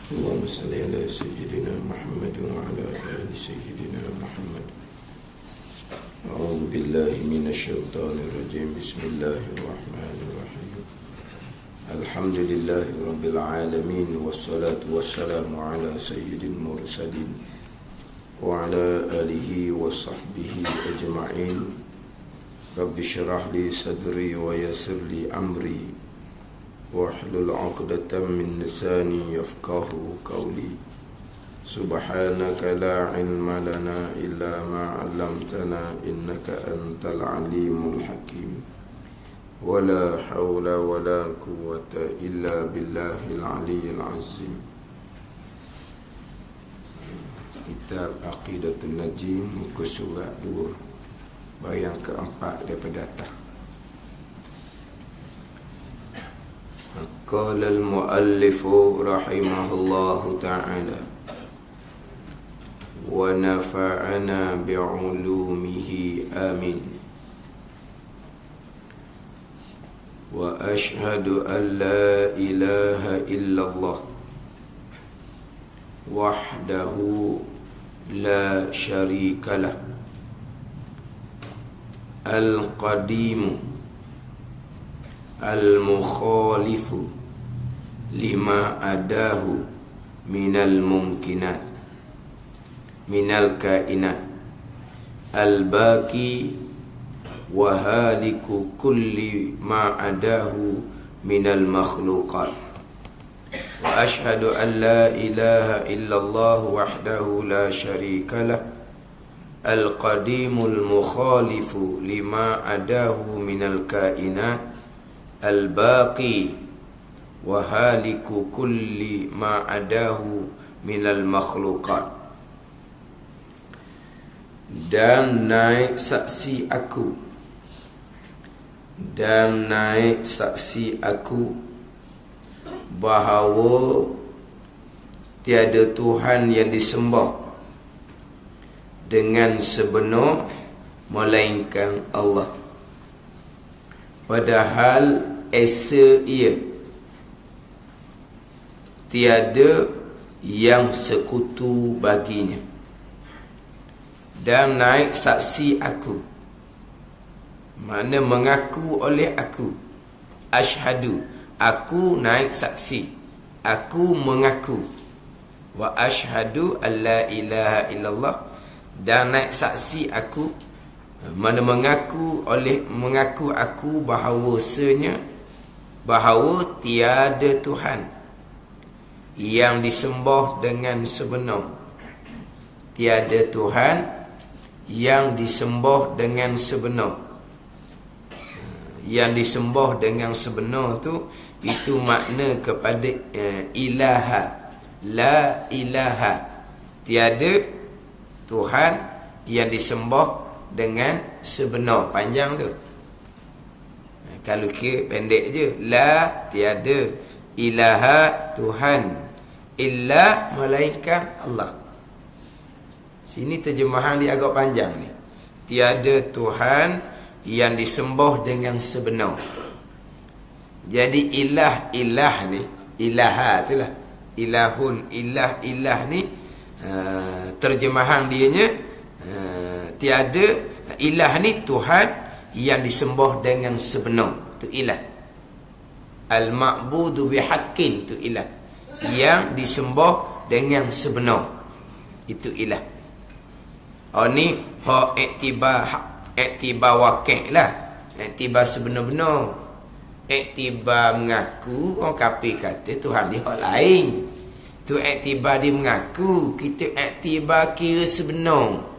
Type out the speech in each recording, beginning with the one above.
اللهم صل على سيدنا محمد وعلى آل سيدنا محمد. أعوذ بالله من الشيطان الرجيم. بسم الله الرحمن الرحيم. الحمد لله رب العالمين، والصلاة والسلام على سيد المرسلين وعلى آله وصحبه أجمعين. رب اشرح لي صدري ويسر لي أمري واحلل عقدة من لساني يفقه قولي. سبحانك لا علم لنا إلا ما علمتنا إنك أنت العليم الحكيم. ولا حول ولا قوة إلا بالله العلي العظيم. Kitab Aqidatul Najim, muka surat 2, bayang keempat daripada atas. قال المؤلف رحمه الله تعالى: ونفعنا بعلومه آمين. وأشهد أن لا إله إلا الله وحده لا شريك له القديم المخالف لما أداه من الممكنات من الكائنات الباقي وهالك كل ما أداه من المخلوقات. وأشهد أن لا إله إلا الله وحده لا شريك له القديم المخالف لما أداه من الكائنات الباقي وهالك كل ما أداه من المخلوقات. Dan naik saksi aku, dan naik saksi aku bahawa tiada Tuhan yang disembah dengan sebenar melainkan Allah, padahal esa ia tiada yang sekutu baginya. Dan naik saksi aku, mana mengaku oleh aku. Asyhadu, aku naik saksi, aku mengaku. Wa asyhadu alla ilaha illallah, dan naik saksi aku, mana mengaku aku bahawasanya bahawa tiada Tuhan yang disembah dengan sebenar. Tiada Tuhan yang disembah dengan sebenar. Yang disembah dengan sebenar tu, itu makna kepada ilaha, la ilaha, tiada Tuhan yang disembah dengan sebenar. Panjang tu. Kalau kira pendek je, la tiada, ilaha Tuhan, illa melainkan Allah. Sini terjemahan dia agak panjang ni. Tiada Tuhan yang disembah dengan sebenar. Jadi ilah ni, ilaha itulah, ilahun, ilah ni, terjemahan dianya tiada ilah ni Tuhan yang disembah dengan sebenar, tu ilah. Al-ma'budu bihaqqin, tu ilah, yang disembah dengan sebenar, itu ilah. Oh ni hak iktibar wakil lah, iktibar sebenar-benar. Iktibar mengaku, orang kafir kata Tuhan dia hak lain, tu iktibar dia mengaku. Kita iktibar kira sebenar.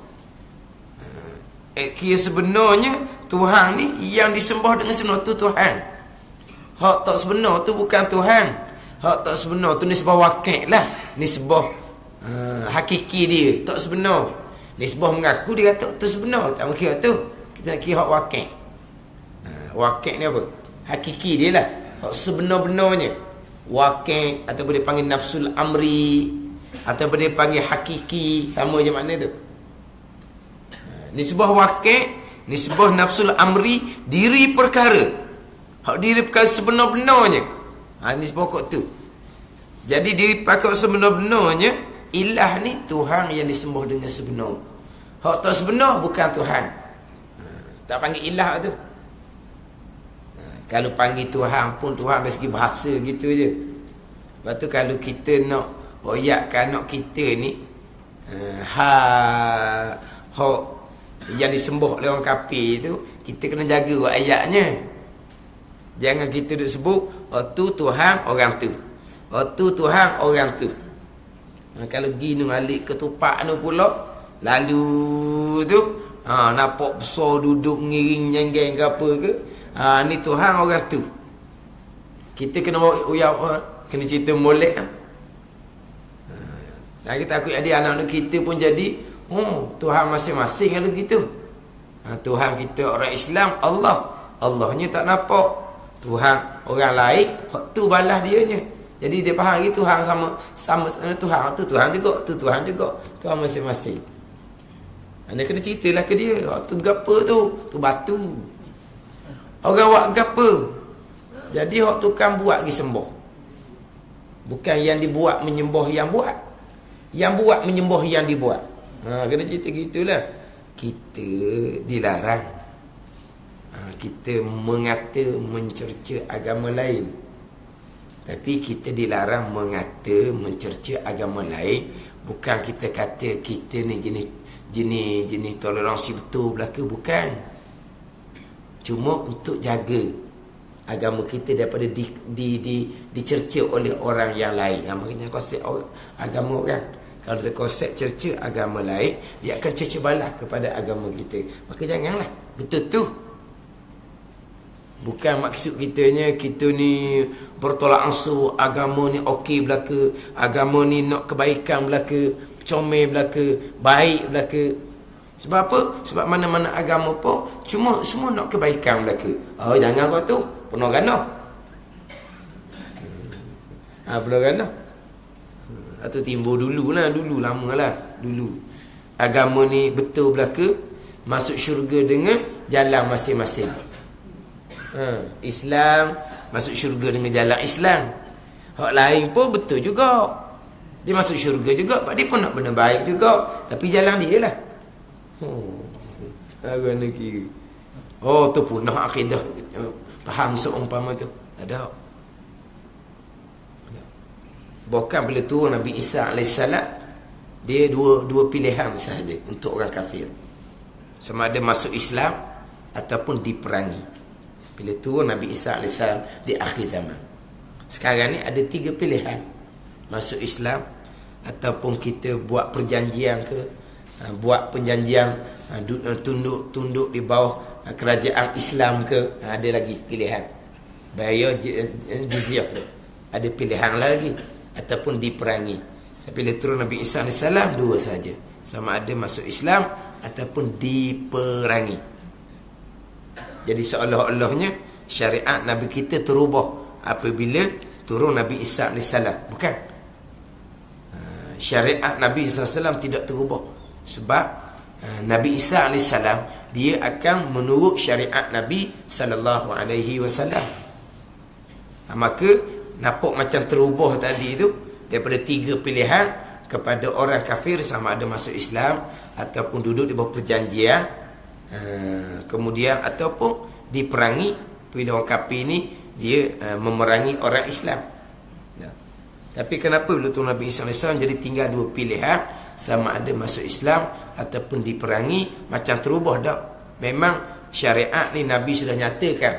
Kira sebenarnya Tuhan ni yang disembah dengan sebenar tu Tuhan. Hak tak sebenar tu bukan Tuhan. Hak tak sebenar tu nisbah wakil lah, nisbah hakiki dia tak sebenar. Nisbah mengaku dia kata tu sebenar, tak kira tu. Kita nak kira hak wakil. Wakil ni apa? Hakiki dia lah, hak sebenar-benarnya. Wakil ataupun dia panggil nafsul amri, ataupun dia panggil hakiki, sama je makna tu. Nisbah wakil, nisbah nafsul amri, diri perkara. Hak diri perkara sebenar-benarnya. Nisbah kok tu. Jadi dipakai sebenar-benarnya ilah ni Tuhan yang disembah dengan sebenar. Hak tak sebenar bukan Tuhan. Tak panggil ilah tu. Kalau panggil Tuhan pun Tuhan dari segi bahasa gitu je. Lepas tu kalau kita nak royakkan anak kita ni hak yang disembah oleh orang kafir tu, kita kena jaga ayatnya. Jangan kita duk sebut tu Tuhan orang tu, tu Tuhan orang tu. Kalau pergi nu alik ketupat nu pula, lalu tu nampak besar duduk ngiring jenggang ke apa ke, ni Tuhan orang tu. Kita kena kena cerita molek. Kita takut ada anak-anak kita pun jadi Tuhan masing-masing kalau gitu. Tuhan kita orang Islam Allah, Allahnya tak nampak. Tuhan orang lain, tu balas dianya. Jadi dia faham gitu Tuhan sama Tuhan tu Tuhan juga, tu Tuhan juga, Tuhan masing-masing. Anda kena ceritalah ke dia, tu gapo tu batu. Orang buat gapo. Jadi hak tukang buat pergi sembah. Bukan yang dibuat menyembah yang buat. Yang buat menyembah yang dibuat. Kena cerita gitulah. Kita dilarang. Kita mengata mencerca agama lain. Tapi kita dilarang mengata mencerca agama lain. Bukan kita kata kita ni jenis toleransi betul belaka, bukan. Cuma untuk jaga agama kita daripada dicerca oleh orang yang lain. Maknanya konsep agama orang. Kalau dia konsep cerca agama lain, dia akan cerca balas kepada agama kita. Maka janganlah. Betul tu. Bukan maksud kitanya kita ni bertolak ansur, agama ni okey belaka, agama ni nak kebaikan belaka, comel belaka, baik belaka. Sebab apa? Sebab mana-mana agama pun cuma semua nak kebaikan belaka. Jangan kau tu, penuh gana. Penuh gana. Atau timbul dulu lama lah. Dulu agama ni betul belaka, masuk syurga dengan jalan masing-masing. Islam masuk syurga dengan jalan Islam. Hak lain pun betul juga, dia masuk syurga juga, sebab dia pun nak benda baik juga, tapi jalan dia lah. Aku nak kira tu punah akidah. Faham seumpama tu? Ada. Bahkan bila turun Nabi Isa AS, dia dua pilihan sahaja untuk orang kafir. Sama ada masuk Islam ataupun diperangi. Bila turun Nabi Isa AS di akhir zaman. Sekarang ni ada 3 pilihan. Masuk Islam, ataupun kita buat perjanjian ke, buat perjanjian tunduk di bawah kerajaan Islam ke, ada lagi pilihan. Bayar jizyah tu. Ada pilihan lagi, ataupun diperangi. Tapi bila turun Nabi Isa AS, 2 saja. Sama ada masuk Islam ataupun diperangi. Jadi seolah-olahnya syariat Nabi kita terubah apabila turun Nabi Isa AS. Bukan. Syariat Nabi SAW tidak terubah. Sebab Nabi Isa AS, dia akan menurut syariat Nabi SAW. Maka nampak macam terubah tadi tu, daripada 3 pilihan kepada orang kafir, sama ada masuk Islam ataupun duduk di bawah perjanjian, kemudian ataupun diperangi. Bila orang kafir ni dia memerangi orang Islam. Tapi kenapa bila tu Nabi Isa AS jadi tinggal 2 pilihan, sama ada masuk Islam ataupun diperangi? Macam terubah tak? Memang syariat ni Nabi sudah nyatakan.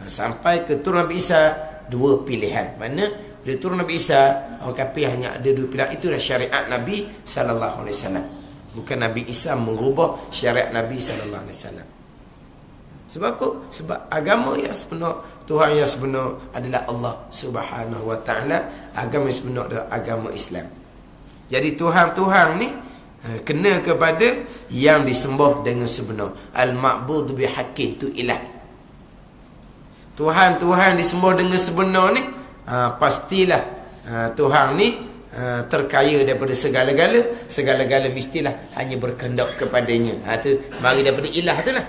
Sampai ke turun Nabi Isa 2 pilihan. Mana bila turun Nabi Isa, orang kafir hanya ada 2 pilihan. Itulah syariat Nabi SAW. Bukan Nabi Isa mengubah syariat Nabi SAW. Sebab apa? Sebab agama yang sebenar, Tuhan yang sebenar adalah Allah Subhanahu Wa Taala. Agama yang sebenar adalah agama Islam. Jadi Tuhan-Tuhan ni kena kepada yang disembah dengan sebenar. Al-ma'bud bihaqqin, tu ilah. Tuhan-Tuhan disembah dengan sebenar ni, pastilah Tuhan ni terkaya daripada segala-gala. Segala-gala mestilah hanya berkehendak kepadanya. Tu mari daripada ilah tu lah.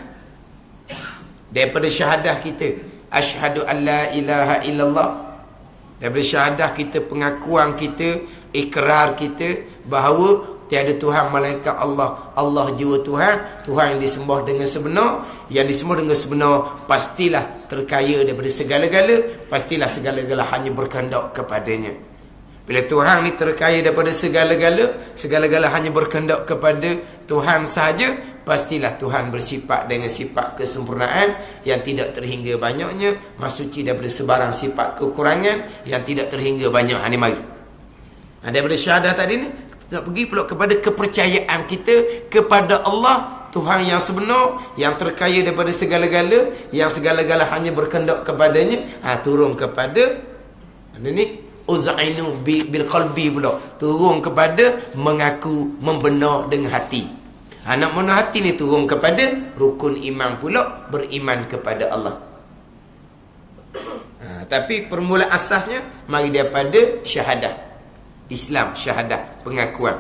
Daripada syahadah kita, asyhadu an la ilaha illallah Daripada syahadah kita, pengakuan kita, ikrar kita bahawa tiada Tuhan melainkan Allah. Allah jiwa Tuhan, Tuhan yang disembah dengan sebenar. Yang disembah dengan sebenar pastilah terkaya daripada segala-gala, pastilah segala-gala hanya berkehendak kepadanya. Bila Tuhan ni terkaya daripada segala-gala, segala-gala hanya berkehendak kepada Tuhan sahaja, pastilah Tuhan bersifat dengan sifat kesempurnaan yang tidak terhingga banyaknya, masuci daripada sebarang sifat kekurangan yang tidak terhingga banyak. Ini mari. Daripada syahadah tadi ni, nak pergi pula kepada kepercayaan kita kepada Allah, Tuhan yang sebenar, yang terkaya daripada segala-gala, yang segala-gala hanya berkehendak kepadanya. Turun kepada ni uzainu bil qalbi pula, turun kepada mengaku, membenar dengan hati. Nak benar hati ni turun kepada rukun iman pula, beriman kepada Allah. Tapi permulaan asasnya mari daripada syahadah Islam, syahadah, pengakuan.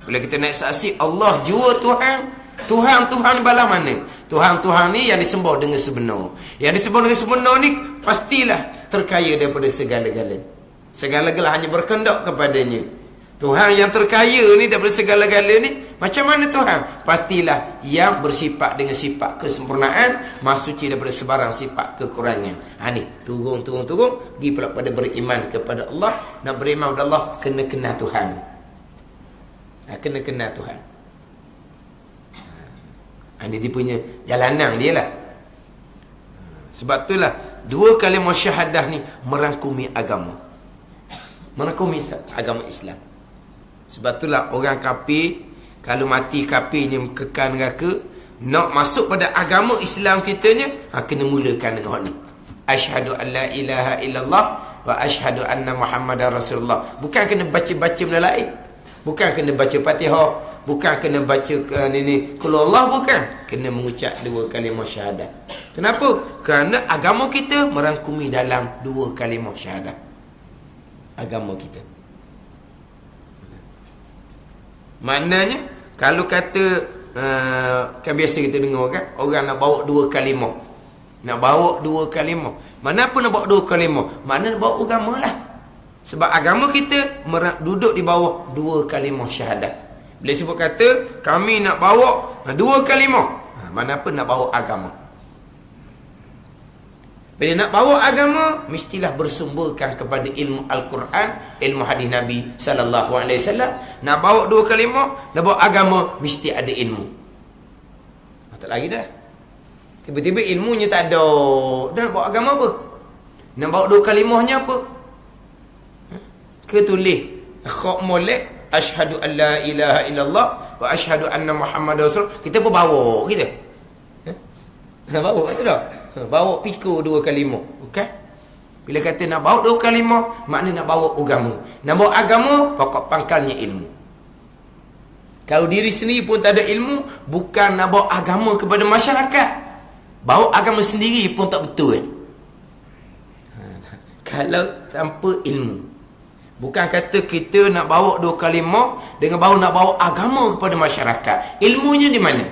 Bila kita naik saksi Allah jua Tuhan, Tuhan bala mana? Tuhan ni yang disembah dengan sebenar. Yang disembah dengan sebenar ni pastilah terkaya daripada segala-gala. Segala-gala hanya berkehendak kepadanya. Tuhan yang terkaya ni daripada segala-gala ni, macam mana Tuhan? Pastilah yang bersifat dengan sifat kesempurnaan, masuci daripada sebarang sifat kekurangan. Ni turun pergi pula pada beriman kepada Allah. Nak beriman kepada Allah, kena kenal Tuhan. Kena kenal Tuhan. Ini dia punya jalanan dia lah. Sebab itulah dua kalimah syahadah ni merangkumi agama, merangkumi agama Islam. Sebab itulah orang kafir, kalau mati kafirnya kekal neraka, nak masuk pada agama Islam kitanya, kena mulakan dengan ni. Asyhadu an la ilaha illallah wa asyhadu anna Muhammadar Rasulullah. Bukan kena baca-baca benda lain. Bukan kena baca Fatihah, bukan kena baca qul Allah, bukan. Kena mengucap dua kalimah syahadah. Kenapa? Kerana agama kita merangkumi dalam dua kalimah syahadah. Agama kita. Maknanya kalau kata kan biasa kita dengar kan, orang nak bawa dua kalimah. Nak bawa dua kalimah. Mana apa nak bawa dua kalimah? Mana nak bawa agama lah. Sebab agama kita duduk di bawah dua kalimah syahadah. Bila sebut kata kami nak bawa dua kalimah, mana apa nak bawa agama. Bila nak bawa agama, mestilah bersumberkan kepada ilmu Al-Quran, ilmu hadis Nabi SAW. Nak bawa dua kalimah, nak bawa agama, mesti ada ilmu. Tak lagi dah. Tiba-tiba ilmunya tak ada. Dan nak bawa agama apa? Nak bawa dua kalimahnya apa? Ketulis khok molek, asyhadu an la ilaha illallah wa asyhadu anna Muhammadar Rasul. Kita pun bawa kita. Bawa kata tak? Bawa pikul dua kalimah. Bukan? Bila kata nak bawa dua kalimah, maknanya nak bawa agama. Nak bawa agama, pokok pangkalnya ilmu. Kalau diri sendiri pun tak ada ilmu, bukan nak bawa agama kepada masyarakat, bawa agama sendiri pun tak betul. Kalau tanpa ilmu. Bukan kata kita nak bawa dua kalimah dengan baru nak bawa agama kepada masyarakat. Ilmunya di mana?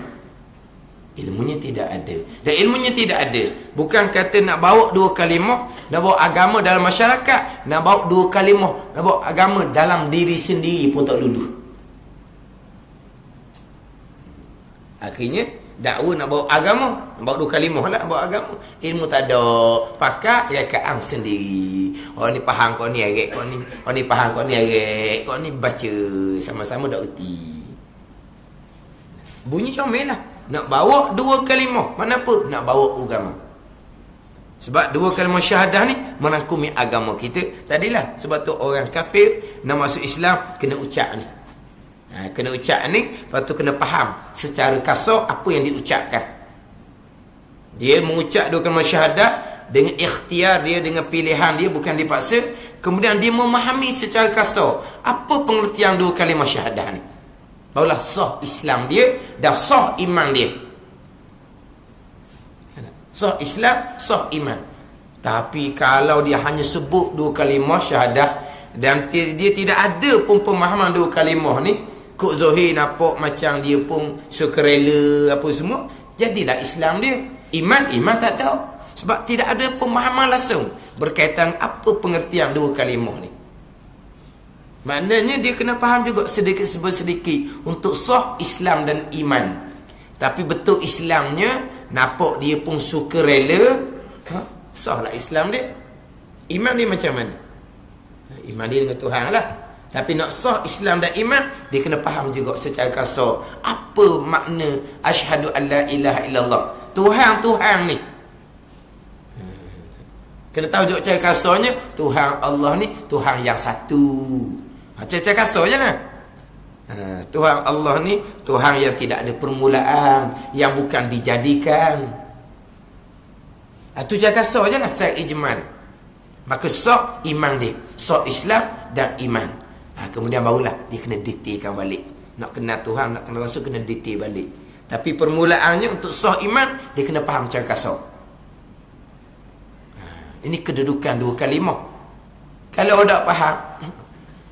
Ilmunya tidak ada. Dan ilmunya tidak ada. Bukan kata nak bawa dua kalimah, nak bawa agama dalam masyarakat, nak bawa dua kalimah, nak bawa agama dalam diri sendiri pun tak lulu. Akhirnya dakwah nak bawa agama, nak bawa dua kalimah lah, nak bawa agama. Ilmu tak ada. Pakai rekaan sendiri. Orang ni faham, kau ni arik, kau ni. Orang ni faham, kau ni arik, kau ni baca. Sama-sama tak erti. Bunyi comel lah. Nak bawa dua kalimah. Mana apa? Nak bawa agama. Sebab dua kalimah syahadah ni merangkumi agama kita. Tadilah. Sebab tu orang kafir nak masuk Islam kena ucap ni. Kena ucap ni. Lepas tu kena faham secara kasar apa yang diucapkan. Dia mengucap dua kalimah syahadah dengan ikhtiar dia, dengan pilihan dia, bukan dipaksa. Kemudian dia memahami secara kasar apa pengertian dua kalimah syahadah ni. Barulah sah Islam dia dan sah iman dia. Sah Islam, sah iman. Tapi kalau dia hanya sebut dua kalimah syahadah dan dia tidak ada pun pemahaman dua kalimah ni, kok zahir nampak macam dia pun sukarela apa semua, jadilah Islam dia. Iman tak ada. Sebab tidak ada pemahaman langsung. berkaitan apa pengertian dua kalimah ni. Maknanya dia kena faham juga sedikit untuk sah Islam dan iman. Tapi betul Islamnya, nampak dia pun suka rela, sahlah Islam dia. Iman dia macam mana? Iman dia dengan Tuhan lah. Tapi nak sah Islam dan iman, dia kena faham juga secara kasar apa makna asyhadu an la ilaha illallah. Tuhan ni. Kena tahu juga cara kasarnya, Tuhan Allah ni Tuhan yang satu. Cara kasar je lah. Tuhan Allah ni Tuhan yang tidak ada permulaan, yang bukan dijadikan. Itu cara kasar je lah, secara ijmal. Maka sah iman dia, sah Islam dan iman. Kemudian barulah dia kena detailkan balik. Nak kenal Tuhan, nak kenal Rasul, kena detail balik. Tapi permulaannya untuk sah iman, dia kena faham cara kasar. Ini kedudukan dua kalimah. Kalau tak faham,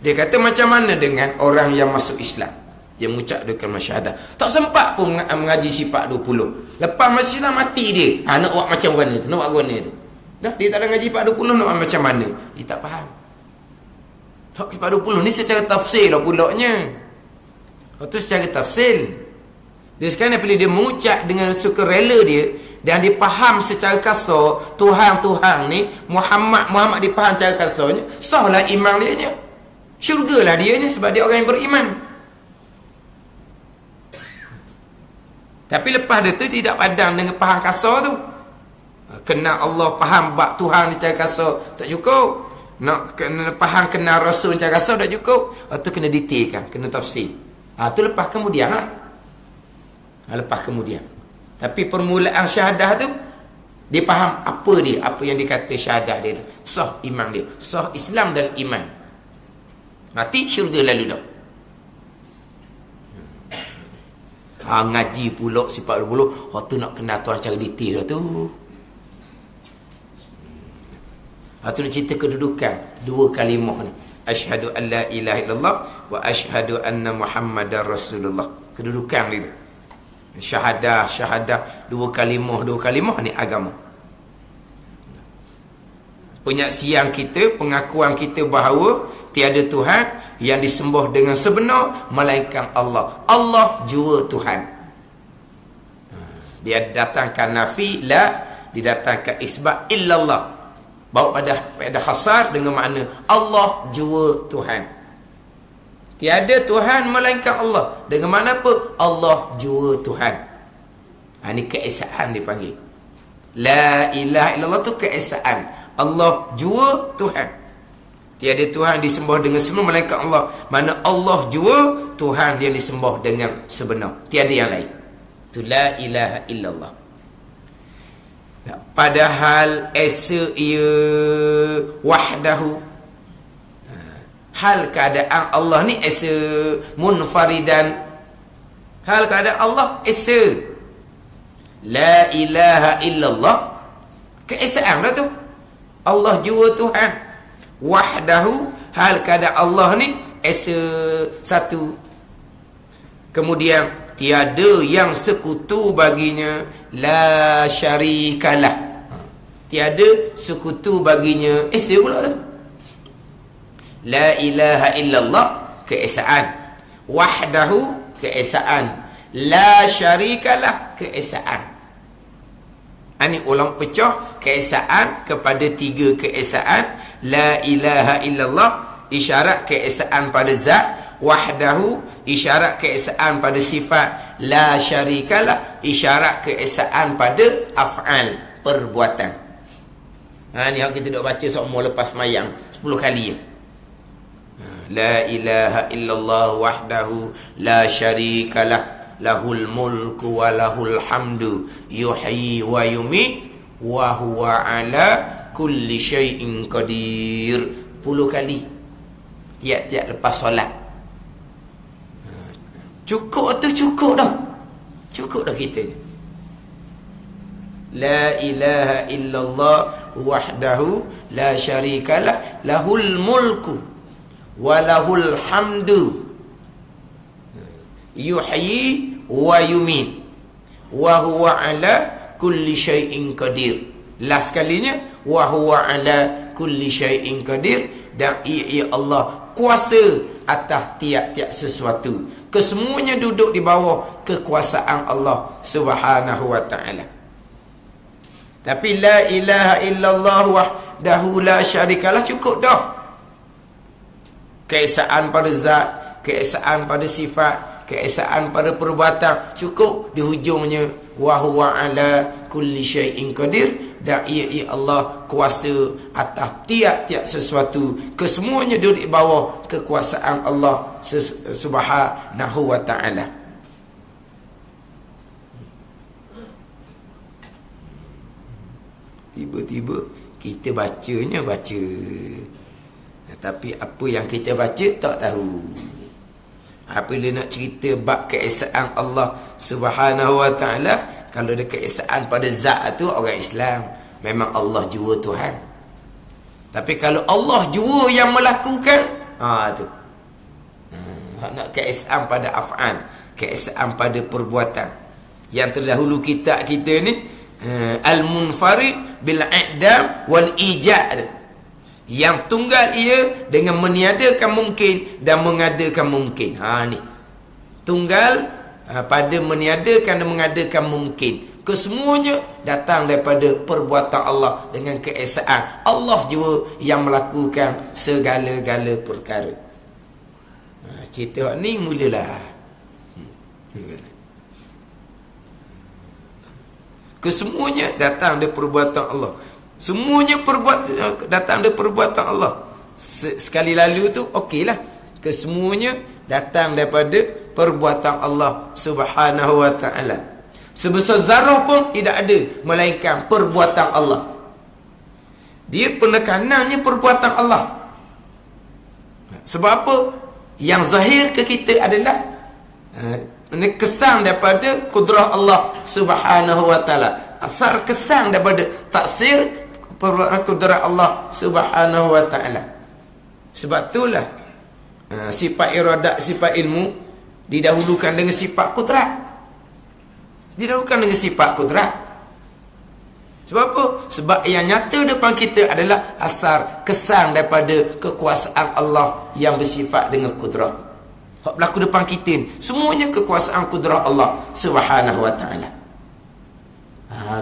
dia kata macam mana dengan orang yang masuk Islam, dia mengucap dua kalimah syahadah, tak sempat pun mengaji sifat 20. Lepas masuk Islam mati dia. Nak buat macam mana tu? Nak buat mana tu? Dah, dia tak ada ngaji sifat 20, nak buat macam mana? Dia tak faham. Hak sifat 20 ni secara tafsir lah pulaknya. Itu secara tafsir. Dia sekarang bila dia mengucap dengan sukarela dia, dan dia faham secara kasar Tuhan ni Muhammad dia faham secara kasarnya, sahlah iman dia nya, syurgalah dia nya, sebab dia orang yang beriman. Tapi lepas dia tu tidak padang dengan faham kasar tu. Kenal Allah, faham bab Tuhan secara kasar tak cukup. Nak kena faham kenal Rasul secara kasar tak cukup. Itu kena detailkan, kena tafsir. Tu lepas kemudian lah. Lepas kemudian. Tapi permulaan syahadah tu, dia faham apa yang dikata syahadah dia tu. Sah iman dia, sah Islam dan iman. Mati syurga lalu dah. Ngaji pula sifat 20. Tu nak kenal Tuhan cara detail dah tu. Tu nak cerita kedudukan dua kalimah ni. Asyhadu an la ilaha illallah wa asyhadu anna Muhammadar Rasulullah. Kedudukan dia tu. Syahadah dua kalimah ni agama. Penyaksian kita, pengakuan kita bahawa tiada Tuhan yang disembah dengan sebenar melainkan Allah. Allah jua Tuhan. Dia datangkan nafi la, didatangkan isbat illallah. Bawa pada khasar dengan makna Allah jua Tuhan. Tiada Tuhan melainkan Allah. Dengan mana apa? Allah jua Tuhan. Ini keesaan dipanggil. La ilaha illallah tu keesaan. Allah jua Tuhan. Tiada Tuhan disembah dengan sebenar melainkan Allah. Mana Allah jua Tuhan yang disembah dengan sebenar. Tiada yang lain. Itu la ilaha illallah. Padahal esa ia wahdahu. Hal keadaan Allah ni esa munfaridan. Hal keadaan Allah esa. La ilaha illallah. Keesaan dah tu. Allah jua Tuhan. Wahdahu, hal keadaan Allah ni esa satu. Kemudian tiada yang sekutu baginya, la syarikalah. Tiada sekutu baginya, esa pula tu. La ilaha illallah, keesaan. Wahdahu, keesaan. La syarikalah, keesaan. Ini ulang pecah keesaan kepada tiga keesaan. La ilaha illallah, isyarat keesaan pada zat. Wahdahu, isyarat keesaan pada sifat. La syarikalah, isyarat keesaan pada af'al, perbuatan. Ni yang kita duk baca semua lepas mayang 10 kali ya. La ilaha illallah wahdahu la syarikalah, lahul mulku wa lahul hamdu, yuhyi wa yumiit wa huwa ala kulli syai'in qadir. 10 kali tiap-tiap lepas solat. Cukup tu, cukup dah. Cukup dah kita. La ilaha illallah wahdahu la syarikalah, lahul mulku wa lahul hamdu, yuhyi wa yumiit wa huwa ala kulli syai'in qadir. Last kalinya, wa huwa ala kulli syai'in qadir, dan ia Allah kuasa atas tiap-tiap sesuatu. Kesemuanya duduk di bawah kekuasaan Allah Subhanahu wa ta'ala. Tapi la ilaha illallah wahdahu la syarikalah cukup dah. Keesaan pada zat, keesaan pada sifat, keesaan pada perbuatan, cukup. Di hujungnya wa huwa ala kulli syai'in qadir, dan ia Allah kuasa atas tiap-tiap sesuatu. Kesemuanya duduk di bawah kekuasaan Allah Subhanahu wa ta'ala. Tiba-tiba kita bacanya baca, tapi apa yang kita baca tak tahu. Apabila nak cerita bab keesaan Allah Subhanahu wa ta'ala, kalau ada keesaan pada zat tu, orang Islam memang Allah jua Tuhan. Tapi kalau Allah jua yang melakukan, tu nak keesaan pada af'an, keesaan pada perbuatan. Yang terdahulu kita ni al-munfarid bil i'dam wal ijad, yang tunggal ia dengan meniadakan mungkin dan mengadakan mungkin. Ni tunggal pada meniadakan dan mengadakan mungkin. Kesemuanya datang daripada perbuatan Allah dengan keesaan Allah jua yang melakukan segala-gala perkara. Cerita ni mulalah. Kesemuanya datang dari perbuatan Allah. Semuanya datang dari perbuatan Allah. Sekali lalu tu okeylah. Kesemuanya datang daripada perbuatan Allah Subhanahu wa ta'ala. Sebesar zarah pun tidak ada melainkan perbuatan Allah. Dia penekanannya perbuatan Allah. Sebab apa? Yang zahir ke kita adalah kesan daripada kudrah Allah Subhanahu wa ta'ala. Asar kesan daripada taksir kudrah Allah Subhanahu wa ta'ala. Sebab itulah sifat iradat, sifat ilmu didahulukan dengan sifat kudrat. Didahulukan dengan sifat kudrat. Sebab apa? Sebab yang nyata depan kita adalah asar kesan daripada kekuasaan Allah yang bersifat dengan kudrah. Hak berlaku depan kita ni semuanya kekuasaan kudrah Allah Subhanahu wa ta'ala.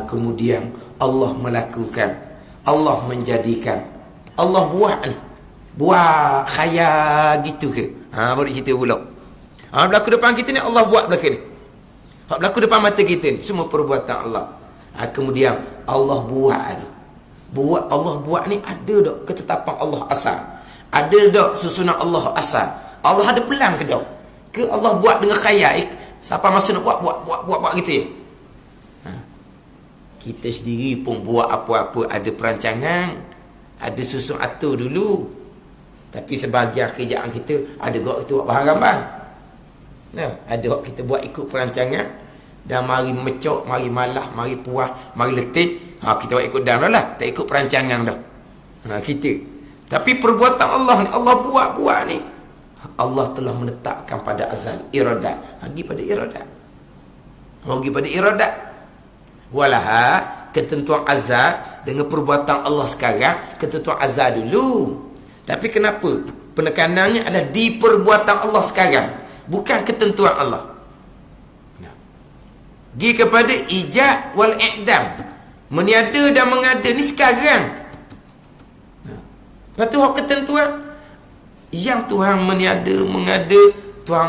Kemudian Allah melakukan, Allah menjadikan, Allah buat ni, buat khayal gitu ke? Baru cerita pula. Berlaku depan kita ni Allah buat belakang ni. Hak berlaku depan mata kita ni semua perbuatan Allah. Kemudian Allah buat tu. Allah buat ni ada tak ketetapan Allah asal? Ada tak susunan Allah asal? Allah ada pelan ke tak? Ke Allah buat dengan khayal? Siapa masa nak buat gitu ya? Kita sendiri pun buat apa-apa ada perancangan, ada susun atur dulu. Tapi sebahagian kerjaan kita ada gak kita buat bahan gambar. Ada hak kita buat ikut perancangan, dan mari mecok, mari malah, mari puas, mari letih, kita buat ikut dan lah, tak ikut perancangan dah. Kita. Tapi perbuatan Allah ni, Allah buat ni, Allah telah menetapkan pada azal iradat. Bagi pada iradat. Bagi pada iradat. Walaha ketentuan azal dengan perbuatan Allah sekarang, ketentuan azal dulu. Tapi kenapa? Penekanannya adalah di perbuatan Allah sekarang, bukan ketentuan Allah. Pergi kepada ijad wal i'dam, meniada dan mengada ni sekarang. Lepas tu hak ketentuan yang Tuhan meniada, mengada, Tuhan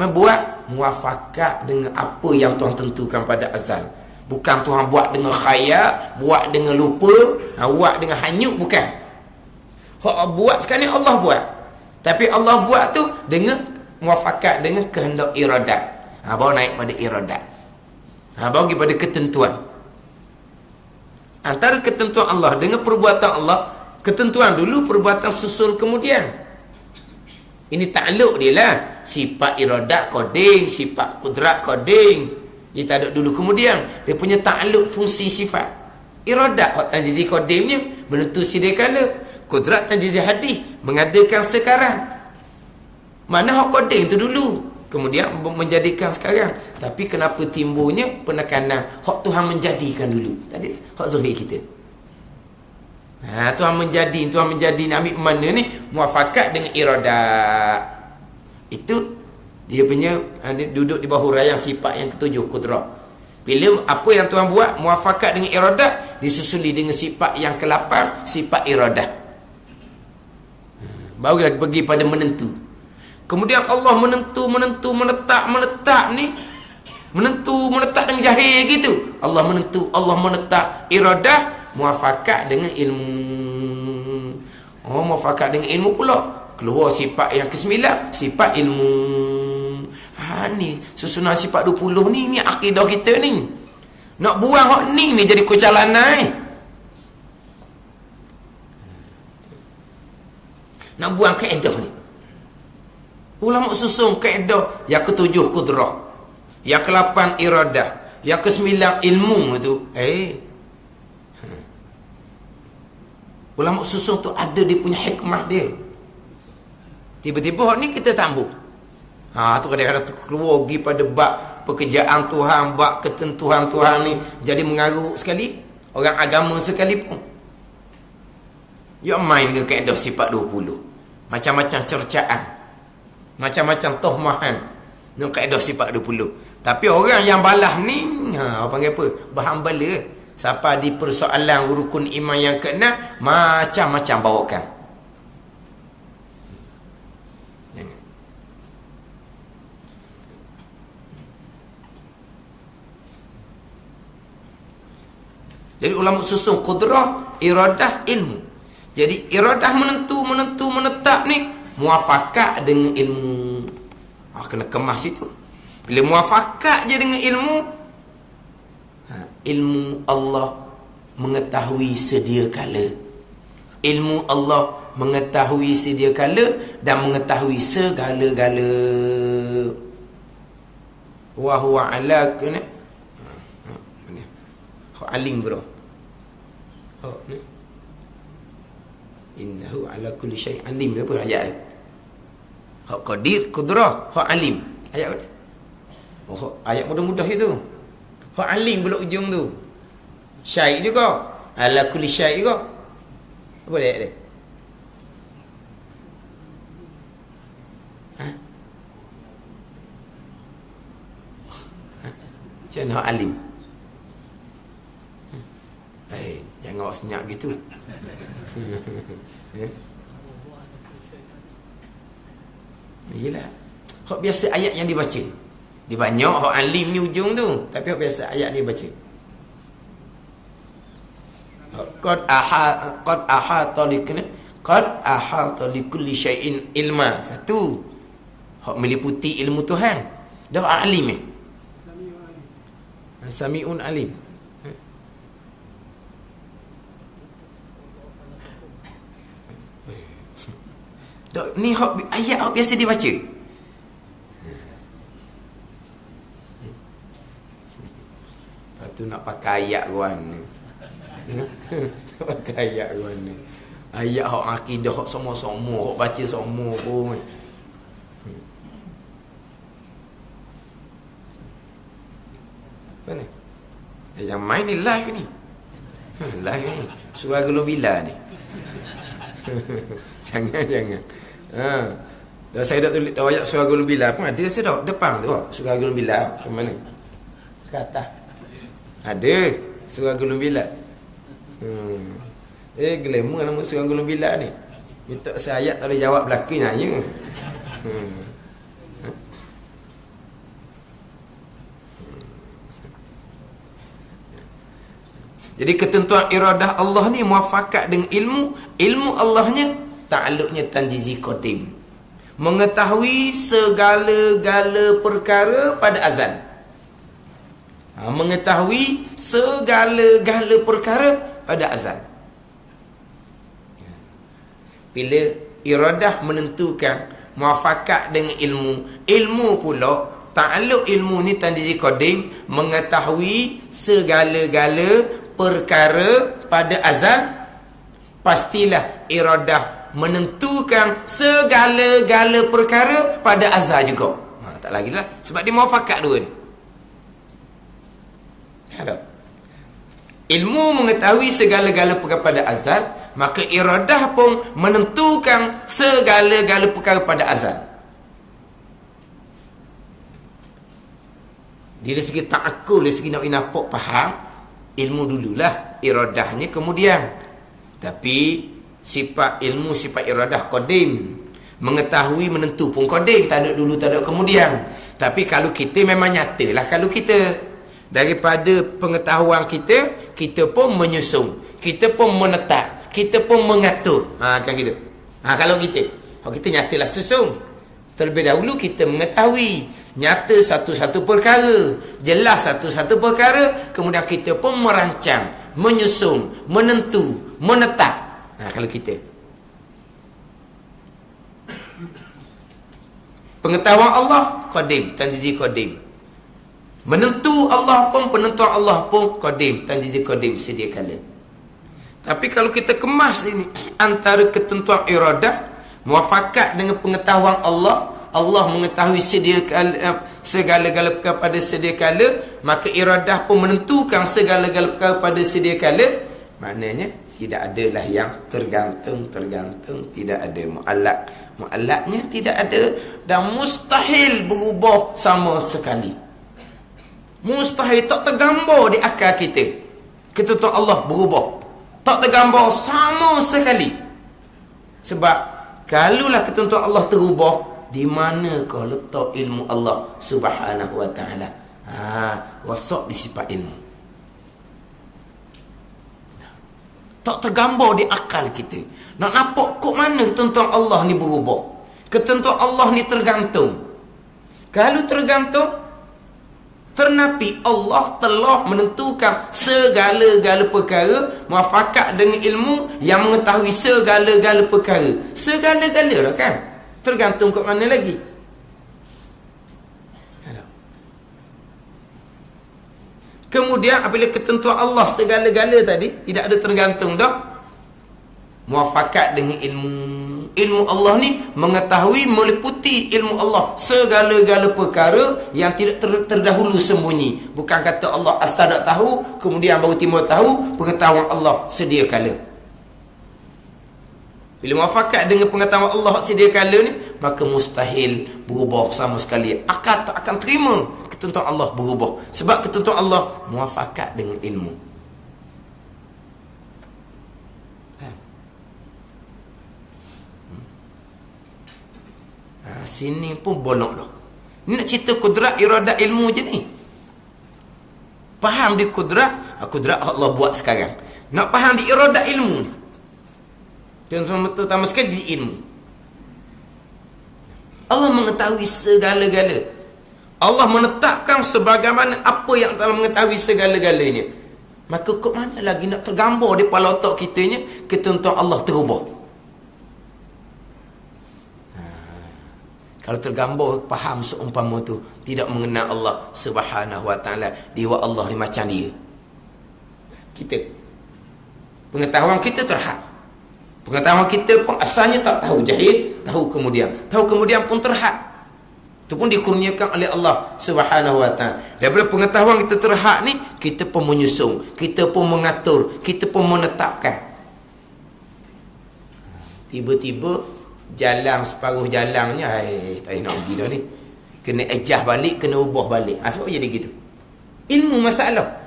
membuat muafakat dengan apa yang Tuhan tentukan pada azal. Bukan Tuhan buat dengan khayal, buat dengan lupa, buat dengan hanyut, bukan. Hak buat sekarang ni Allah buat. Tapi Allah buat tu dengan muafakat dengan kehendak iradat. Baru naik pada iradat. Baru pergi pada ketentuan. Antara ketentuan Allah dengan perbuatan Allah, ketentuan dulu, perbuatan susul kemudian. Ini takluk dia lah. Sifat iradat koding, sifat kudrat koding. Dia tak ada dulu kemudian. Dia punya takluk fungsi sifat. Iradat hak tanjidi kodimnya menentu sedia kala. Kudrat tanjidi hadis mengadakan sekarang. Mana hak koding tu dulu. Kemudian menjadikan sekarang. Tapi kenapa timbulnya penekanan hak Tuhan menjadikan dulu? Tadi hak zahir kita. Tuhan menjadi nak ambil mana ni? Muafakat dengan iradah. Itu dia punya dia duduk di bawah huraian sifat yang ketujuh, kudrah. Bila apa yang Tuhan buat muafakat dengan iradah, disusuli dengan sifat yang ke-8, sifat iradah. Barulah pergi pada menentu. Kemudian Allah menentu, meletak ni. Meletak dengan jahil gitu. Allah meletak iradah muafakat dengan ilmu. Muafakat dengan ilmu pula. Keluar sifat yang ke-9, sifat ilmu. Ni susunan sifat 20 ni akidah kita ni. Nak buang hak ni jadi kucalanai. Nak buang kaedah ni. Ulama susun kaedah yang ke-7 kudrah, yang ke-8 iradah, yang ke-9 ilmu tu. Ulama susun tu ada dia punya hikmah dia. Tiba-tiba ni kita tambah. Tu kadang-kadang keluar pergi pada bab pekerjaan Tuhan, bab ketentuan Tuhan ni jadi mengarut sekali. Orang agama sekalipun. Dia main dengan kaedah sifat 20. Macam-macam cercaan. Macam-macam tohmahan. Dengan kaedah sifat 20. Tapi orang yang balas ni, orang panggil apa? Bahan bala. Siapa di persoalan rukun iman yang ke-6, macam-macam bawakan. Jadi ulama susun kudrah, iradah, ilmu. Jadi iradah menetap ni muafakat dengan ilmu. Kena kemas itu. Bila muafakat je dengan ilmu, ilmu Allah mengetahui sedia kala. Ilmu Allah mengetahui sedia kala dan mengetahui segala-gala. Wa huwa ala kulli alim bro. Innahu ala kulli syai' alim. Apa ayat ni? Hak qadir, kudrah, hak alim. Ayat mana? Ayat mudah-mudah itu. Hak alim pula ujung tu. Syai' juga. Ala kulli syai' juga. Apa ayat dia? Macam mana hak alim? Jangan awak senyap gitu. Yelah. Hak biasa ayat yang dibaca. Di banyak hak alim ni ujung tu. Tapi hak biasa ayat ni baca. Qad ahata li kulli syai'in ilma. Satu. Hak meliputi ilmu Tuhan. Dah alim ni. Sami'un alim. Ni ayat hak biasa dibaca. Lepas tu nak pakai ayat ruan ni. Pakai ayat ruan ni. Ayat hak akidah hak semua-semua, hak baca semua pun. Mana? Yang main ni live ni. Live ni. Suara gelung bila ni. Jangan. Dah saya dah tulis ayat surah Gulul Bila pun ada saya dah depan tu surah Gulul Bila ke mana? Ke atas. Ada surah Gulul Bila. Glamour nama surah Gulul Bila ni. Minta saya ayat tak boleh jawab belakang nanya. Jadi ketentuan iradah Allah ni muafakat dengan ilmu Allahnya ta'alluqnya tanjizi qadim. Mengetahui segala-gala perkara pada azal. Mengetahui segala-gala perkara pada azal. Bila iradah menentukan muafakat dengan ilmu pula ta'alluq ilmu ni tanjizi qadim, mengetahui segala-gala perkara pada azal, pastilah iradah menentukan segala-gala perkara pada azal juga. tak lagi lah. Sebab dia muafakat dua ni. Ada. Ilmu mengetahui segala-gala perkara pada azal, maka iradah pun menentukan segala-gala perkara pada azal. Dari segi ta'akul, dari segi nak nampak faham, ilmu dululah, iradahnya kemudian. Tapi sifat ilmu, sifat iradah qadim. Mengetahui, menentu pun qadim, tak ada dulu, tak ada kemudian. Tapi kalau kita memang nyatalah, kalau kita daripada pengetahuan kita, kita pun menyusun, kita pun menetap, kita pun mengatur. Kan gitu. Kalau kita nyatalah susun. Terlebih dahulu kita mengetahui, nyata satu-satu perkara, jelas satu-satu perkara, kemudian kita pun merancang, menyusun, menentu, menetap. Kalau kita pengetahuan Allah qadim, tanzil qadim. Menentu Allah pun, penentuan Allah pun qadim, tanzil qadim, sedia kala. Tapi kalau kita kemas ini antara ketentuan iradah, muafakat dengan pengetahuan Allah, Allah mengetahui segala-gala perkara pada sedia kala, maka iradah pun menentukan segala-gala perkara pada sedia kala. Maknanya tidak adalah yang tergantung, tidak ada mu'allaknya tidak ada, dan mustahil berubah sama sekali. Mustahil, tak tergambar di akal kita ketentuan Allah berubah, tak tergambar sama sekali. Sebab kalaulah ketentuan Allah terubah, di manakah letak ilmu Allah Subhanahu wa ta'ala? Wasak di sifat ilmu. Tak tergambar di akal kita. Nak nampak kok mana ketentuan Allah ni berubah, ketentuan Allah ni tergantung. Kalau tergantung, ternapi Allah telah menentukan segala-gala perkara, muafakat dengan ilmu yang mengetahui segala-gala perkara. Segala-gala lah kan. Tergantung kat mana lagi. Kemudian apabila ketentuan Allah segala-gala tadi, tidak ada tergantung dah, muafakat dengan ilmu Allah ni mengetahui, meliputi ilmu Allah segala-gala perkara yang tidak terdahulu sembunyi. Bukan kata Allah asal tak tahu, kemudian baru timbul tahu. Pengetahuan Allah sedia kala. Bila muafakat dengan pengetahuan Allah sedia kala ni, maka mustahil berubah sama sekali. Akal tak akan terima ketentuan Allah berubah. Sebab ketentuan Allah muafakat dengan ilmu. Sini pun bolong dah. Ni nak cerita kudrat, iradat, ilmu je ni. Faham di kudrat, kudrat Allah buat sekarang. Nak faham di iradat, ilmu ni. Terutama sekali di ilmu. Allah mengetahui segala-gala. Allah menetapkan sebagaimana apa yang telah mengetahui segala-galanya. Maka kok mana lagi nak tergambar di kepala otak kitanya ketentuan Allah terubah. Kalau tergambar, faham seumpama tu, tidak mengenal Allah Subhanahu wa ta'ala. Dia Allah ni macam dia. Kita, pengetahuan kita terhad. Pengetahuan kita pun asalnya tak tahu, jahil, tahu kemudian pun terhad. Itu pun dikurniakan oleh Allah Subhanahu wa ta'ala. Daripada pengetahuan kita terhad ni, kita pun menyusun, kita pun mengatur, kita pun menetapkan. Tiba-tiba jalan, separuh jalannya, tak nak pergi dah ni, kena ejah balik, kena ubah balik. Sebab jadi gitu. Ilmu masalah.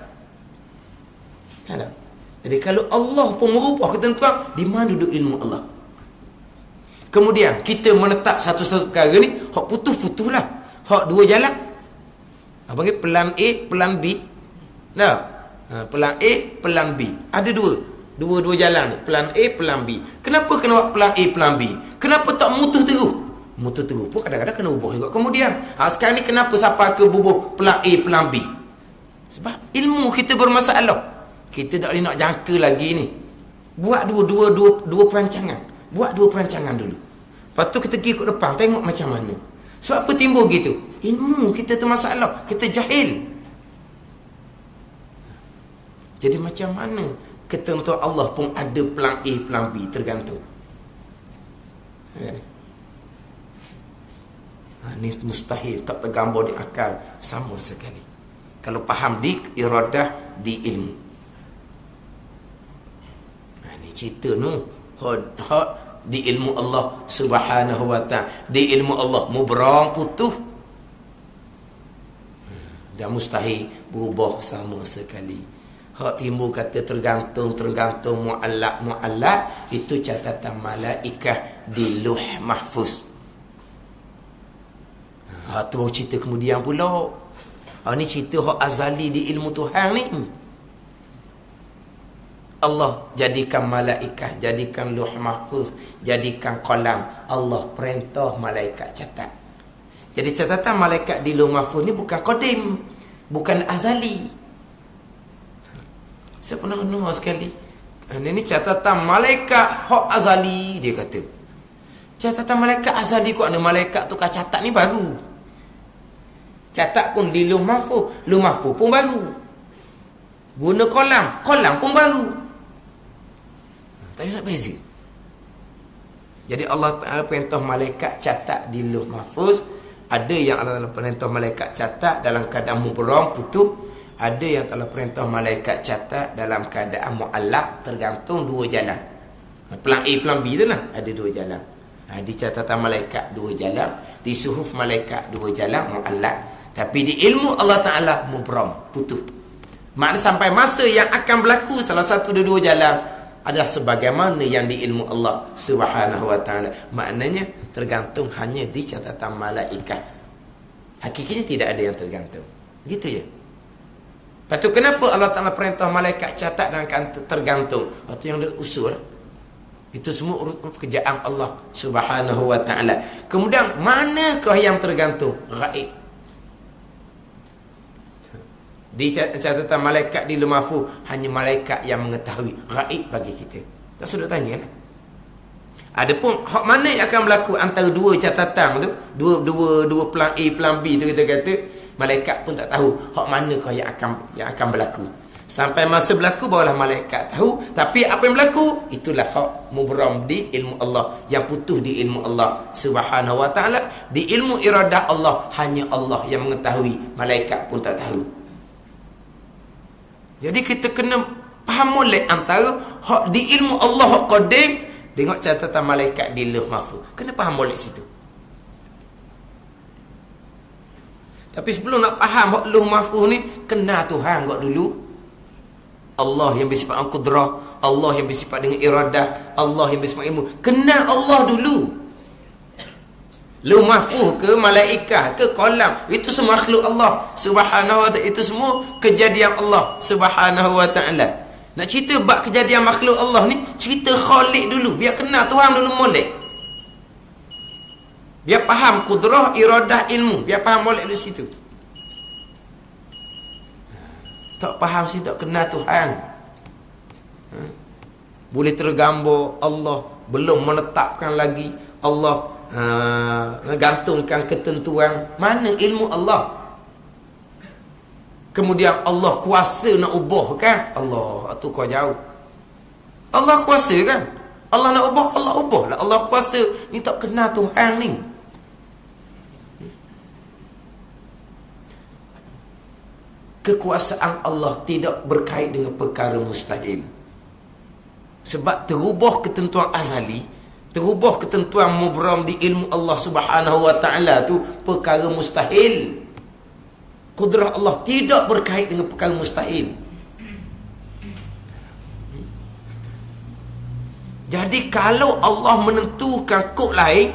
Jadi kalau Allah pun merubah ketentuan, di mana duduk ilmu Allah? Kemudian kita menetap satu-satu perkara ni, hak putus-putus lah, hak dua jalan. Panggil pelan A, pelan B. Pelan A, pelan B. Ada dua jalan ni, pelan A, pelan B. Kenapa kena buat pelan A, pelan B? Kenapa tak mutus terus? Mutus terus pun kadang-kadang kena ubah juga kemudian. Sekarang ni kenapa sampai ke bubuh pelan A, pelan B? Sebab ilmu kita bermasalah. Kita tak boleh nak jangka lagi ni. Buat dua perancangan. Buat dua perancangan dulu. Lepas tu kita pergi ke depan, tengok macam mana. Sebab apa timbul gitu? Ilmu kita tu masalah. Kita jahil. Jadi macam mana ketentuan Allah pun ada pelan A, pelan B, tergantung. Ini mustahil, tak tergambar di akal sama sekali. Kalau faham di iradah, di ilmu. Ini cerita ni di ilmu Allah Subhanahu wa ta'ala. Di ilmu Allah mubrang putuh dan mustahil berubah sama sekali. Hak timbul kata tergantung mu'allak itu catatan malaikah di Lauh Mahfuz. Tu baru cerita kemudian pula. Ni cerita hak azali di ilmu Tuhan ni. Allah jadikan malaikah, jadikan Lauh Mahfuz, jadikan qalam. Allah perintah malaikat catat. Jadi catatan malaikat di Lauh Mahfuz ni bukan qadim, bukan azali. Saya pernah dengar sekali. Ini catatan malaikat hak azali, dia kata. Catatan malaikat azali kok, ada malaikat tu catat ni baru. Catat pun di Lauh Mahfuz, Lauh Mahfuz pun baru. Guna qalam pun baru. Tak nak beza. Jadi Allah Ta'ala perintah malaikat catat di Lauh Mahfuz. Ada yang Allah Ta'ala perintah malaikat catat dalam keadaan mubram, putuh. Ada yang telah perintah malaikat catat dalam keadaan mu'allak, tergantung dua jalan. Pelang A, pelang B tu lah, ada dua jalan. Di catatan malaikat dua jalan, di suhuf malaikat dua jalan, mu'allak. Tapi di ilmu Allah Ta'ala mubram, putuh. Maknanya sampai masa yang akan berlaku salah satu dua jalan adalah sebagaimana yang di ilmu Allah Subhanahu wa ta'ala. Maknanya tergantung hanya di catatan malaikat. Hakikatnya tidak ada yang tergantung. Gitu ya. Lepas tu kenapa Allah Ta'ala perintah malaikat catat dan tergantung? Itu yang dia usul lah. Itu semua urut pekerjaan Allah Subhanahu wa ta'ala. Kemudian manakah yang tergantung? Ghaib. Di catatan malaikat di Lauh Mahfuz hanya malaikat yang mengetahui, ghaib bagi kita. Tak sudah tanya lah. Adapun hak mana yang akan berlaku antara dua catatan tu, dua pelang A pelang B tu, kita kata malaikat pun tak tahu hak manakah yang akan berlaku. Sampai masa berlaku barulah malaikat tahu. Tapi apa yang berlaku itulah hak mubram di ilmu Allah, yang putuh di ilmu Allah Subhanahu wa ta'ala. Di ilmu iradah Allah hanya Allah yang mengetahui, malaikat pun tak tahu. Jadi kita kena faham molek antara hak di ilmu Allah hak qadim dengan catatan malaikat di Lauh Mahfuz. Kena faham molek situ. Tapi sebelum nak faham hak Lauh Mahfuz ni, kenal Tuhan kau dulu. Allah yang bersifat al-qudrah, Allah yang bersifat dengan iradah, Allah yang bersifat ilmu. Kenal Allah dulu. Lauh Mahfuz ke malaikat ke qalam, itu semua makhluk Allah Subhanahu wa ta'ala. Itu semua kejadian Allah Subhanahu wa ta'ala. Nak cerita bab kejadian makhluk Allah ni, cerita Khalik dulu, biar kenal Tuhan dulu molek. Biar faham kudrah, iradah, ilmu, biar faham molek dulu situ. Tak faham sih, tak kenal Tuhan. Boleh tergambar Allah belum menetapkan lagi, Allah gantungkan ketentuan. Mana ilmu Allah? Kemudian Allah kuasa nak ubah kan? Allah tu kau jauh. Allah kuasa kan? Allah nak ubah, Allah ubah lah. Allah kuasa. Ni tak kenal Tuhan ni. Kekuasaan Allah tidak berkait dengan perkara mustahil. Sebab terubah ketentuan azali, terubah ketentuan mubram di ilmu Allah Subhanahu wa ta'ala tu perkara mustahil. Kudrah Allah tidak berkait dengan perkara mustahil. Jadi kalau Allah menentukan kod lain,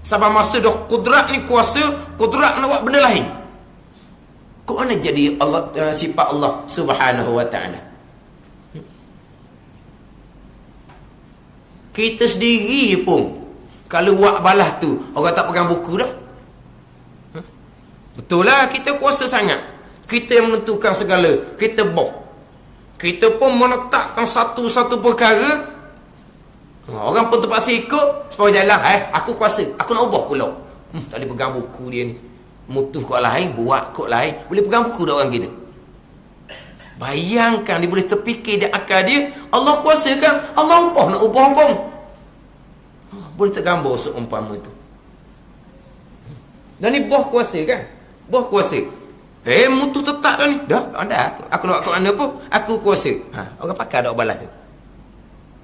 sampai masa dah kudrat ni kuasa, kudrat nak buat benda lain, kok mana jadi Allah, sifat Allah Subhanahu wa ta'ala? Kita sendiri pun kalau buat balas tu, orang tak pegang buku dah. Betul lah, kita kuasa sangat. Kita yang menentukan segala. Kita boh. Kita pun menetapkan satu-satu perkara. Orang pun terpaksa ikut supaya jalan. Aku kuasa, aku nak ubah pula. Tak boleh pegang buku dia ni. Mutuh kod lain, buat kod lain. Boleh pegang buku dah orang kita. Bayangkan, dia boleh terfikir di akal dia, Allah kuasa kan? Allah ubah, nak ubah pun. Boleh tergambar seumpama tu. Dan ni boh kuasa kan? Boh kuasa. Mutu tetap dah ni. Dah, aku nak mana pun, aku kuasa. Orang pakai dak balas tu.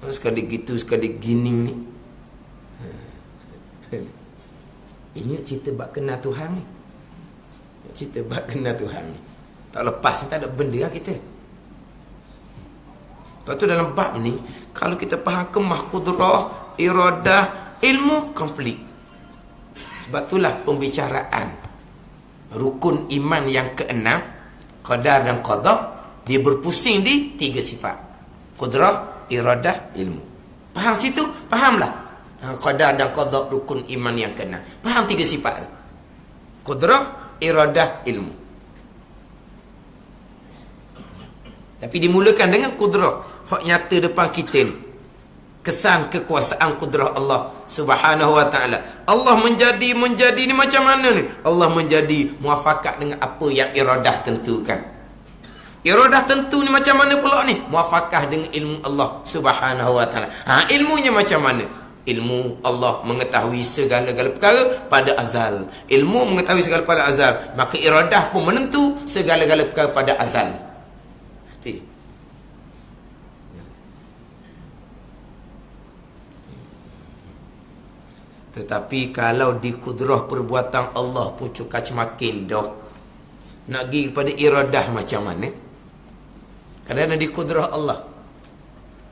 Sekali gitu, sekali gini ni. Ini cerita bab kenal Tuhan ni. Cerita bab kenal Tuhan ni. Tak lepas, tak ada benda lah kita. Lepas tu dalam bab ni, kalau kita faham kemah kudrah, iradah, ilmu, komplit. Sebab itulah pembicaraan rukun iman yang keenam, qadar dan qada, dia berpusing di 3 sifat. Kudrah, iradah, ilmu. Faham situ? Fahamlah. Qadar dan qada rukun iman yang keenam. Faham 3 sifat tu. Kudrah, iradah, ilmu. Tapi dimulakan dengan kudrah. Hak nyata depan kita ni. Kesan kekuasaan kudrah Allah Subhanahu wa ta'ala. Allah menjadi ni macam mana ni? Allah menjadi muafakat dengan apa yang iradah tentukan. Iradah tentu ni macam mana pula ni? Muafakah dengan ilmu Allah Subhanahu wa ta'ala. Ilmunya macam mana? Ilmu Allah mengetahui segala-gala perkara pada azal. Ilmu mengetahui segala pada azal. Maka iradah pun menentu segala-gala perkara pada azal. Tetapi kalau di kudrah perbuatan Allah pun cukai makin dah. Nak pergi kepada iradah macam mana? Kerana di kudrah Allah,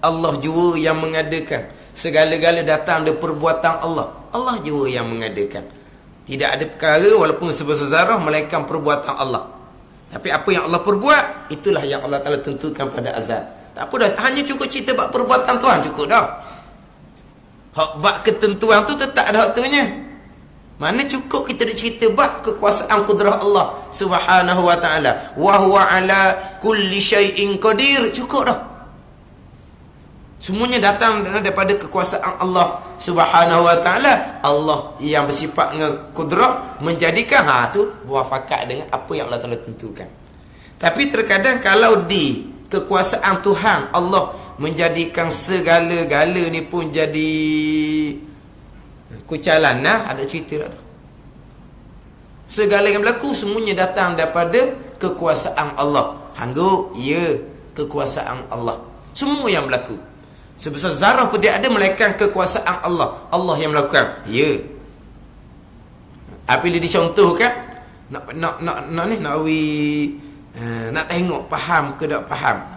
Allah jua yang mengadakan. Segala-gala datang dari perbuatan Allah. Allah jua yang mengadakan. Tidak ada perkara walaupun sebesar zarah melainkan perbuatan Allah. Tapi apa yang Allah perbuat, itulah yang Allah Ta'ala tentukan pada azal. Tak apa dah, hanya cukup cerita bab perbuatan Tuhan, cukup dah. Hak bab ketentuan tu tetap ada waktunya. Mana cukup kita nak cerita bab kekuasaan kudrah Allah Subhanahu wa ta'ala. Wa huwa ala kulli syai'in qadir. Cukup dah. Semuanya datang daripada kekuasaan Allah Subhanahu wa ta'ala. Allah yang bersifat dengan kudrah menjadikan tu muafakat dengan apa yang Allah Ta'ala tentukan. Tapi terkadang kalau di kekuasaan Tuhan Allah menjadikan segala-gala ni pun jadi kucalan, ada cerita tak tu. Segala yang berlaku semuanya datang daripada kekuasaan Allah. Hanggu, ya, kekuasaan Allah. Semua yang berlaku. Sebesar zarah pun tidak ada melainkan kekuasaan Allah. Allah yang melakukan. Ya. Apabila dicontohkan, nak tengok faham ke tak faham.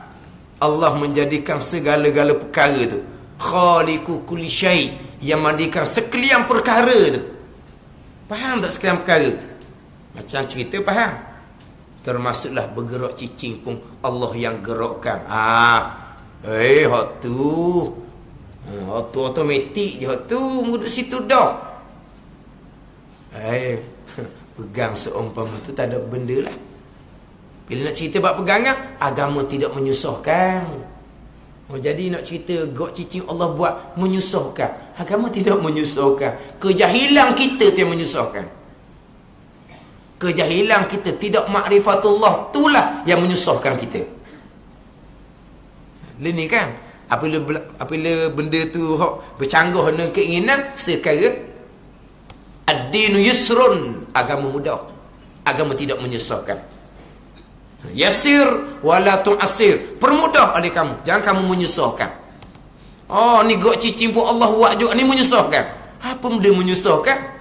Allah menjadikan segala-gala perkara tu. Khaliqu kulli syai, yang menjadikan sekalian perkara tu. Faham tak sekalian perkara? Macam cerita faham. Termasuklah bergerak cicing pun Allah yang gerakkan. Hak tu automatik je. Hak tu duduk situ dah. Pegang seumpama tu tak ada benda lah. Bila nak cerita bab pegangan, agama tidak menyusahkan. Jadi nak cerita gok cicing Allah buat menyusahkan. Agama tidak menyusahkan. Kejahilan kita tu yang menyusahkan. Kejahilan kita, tidak makrifatullah, itulah yang menyusahkan kita. Ini kan, apabila benda tu bercanggah dengan keinginan, sekarang ad-dinu yusrun, agama mudah. Agama tidak menyusahkan. Yasir wala tu'asir, permudah oleh kamu, jangan kamu menyusahkan. Ni gok cicing pun Allah buat juga, ni menyusahkan. Apa benda menyusahkan?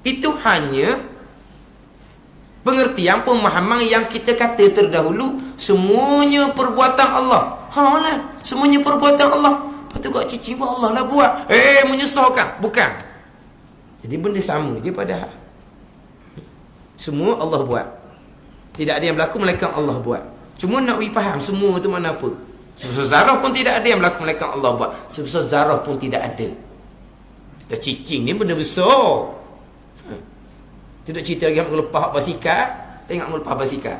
Itu hanya pengertian pemahaman yang kita kata terdahulu, semuanya perbuatan Allah. Semuanya perbuatan Allah. Lepas tu gok cicing pun Allah lah buat. Menyusahkan. Bukan. Jadi benda sama je padahal. Semua Allah buat. Tidak ada yang berlaku melainkan Allah buat. Cuma nak faham semua tu mana apa. Sebesar zarah pun tidak ada yang berlaku melainkan Allah buat. Sebesar zarah pun tidak ada. Cicing ni benda besar. Tidak cerita lagi nak lepas basikal. Tengok nak lepas basikal.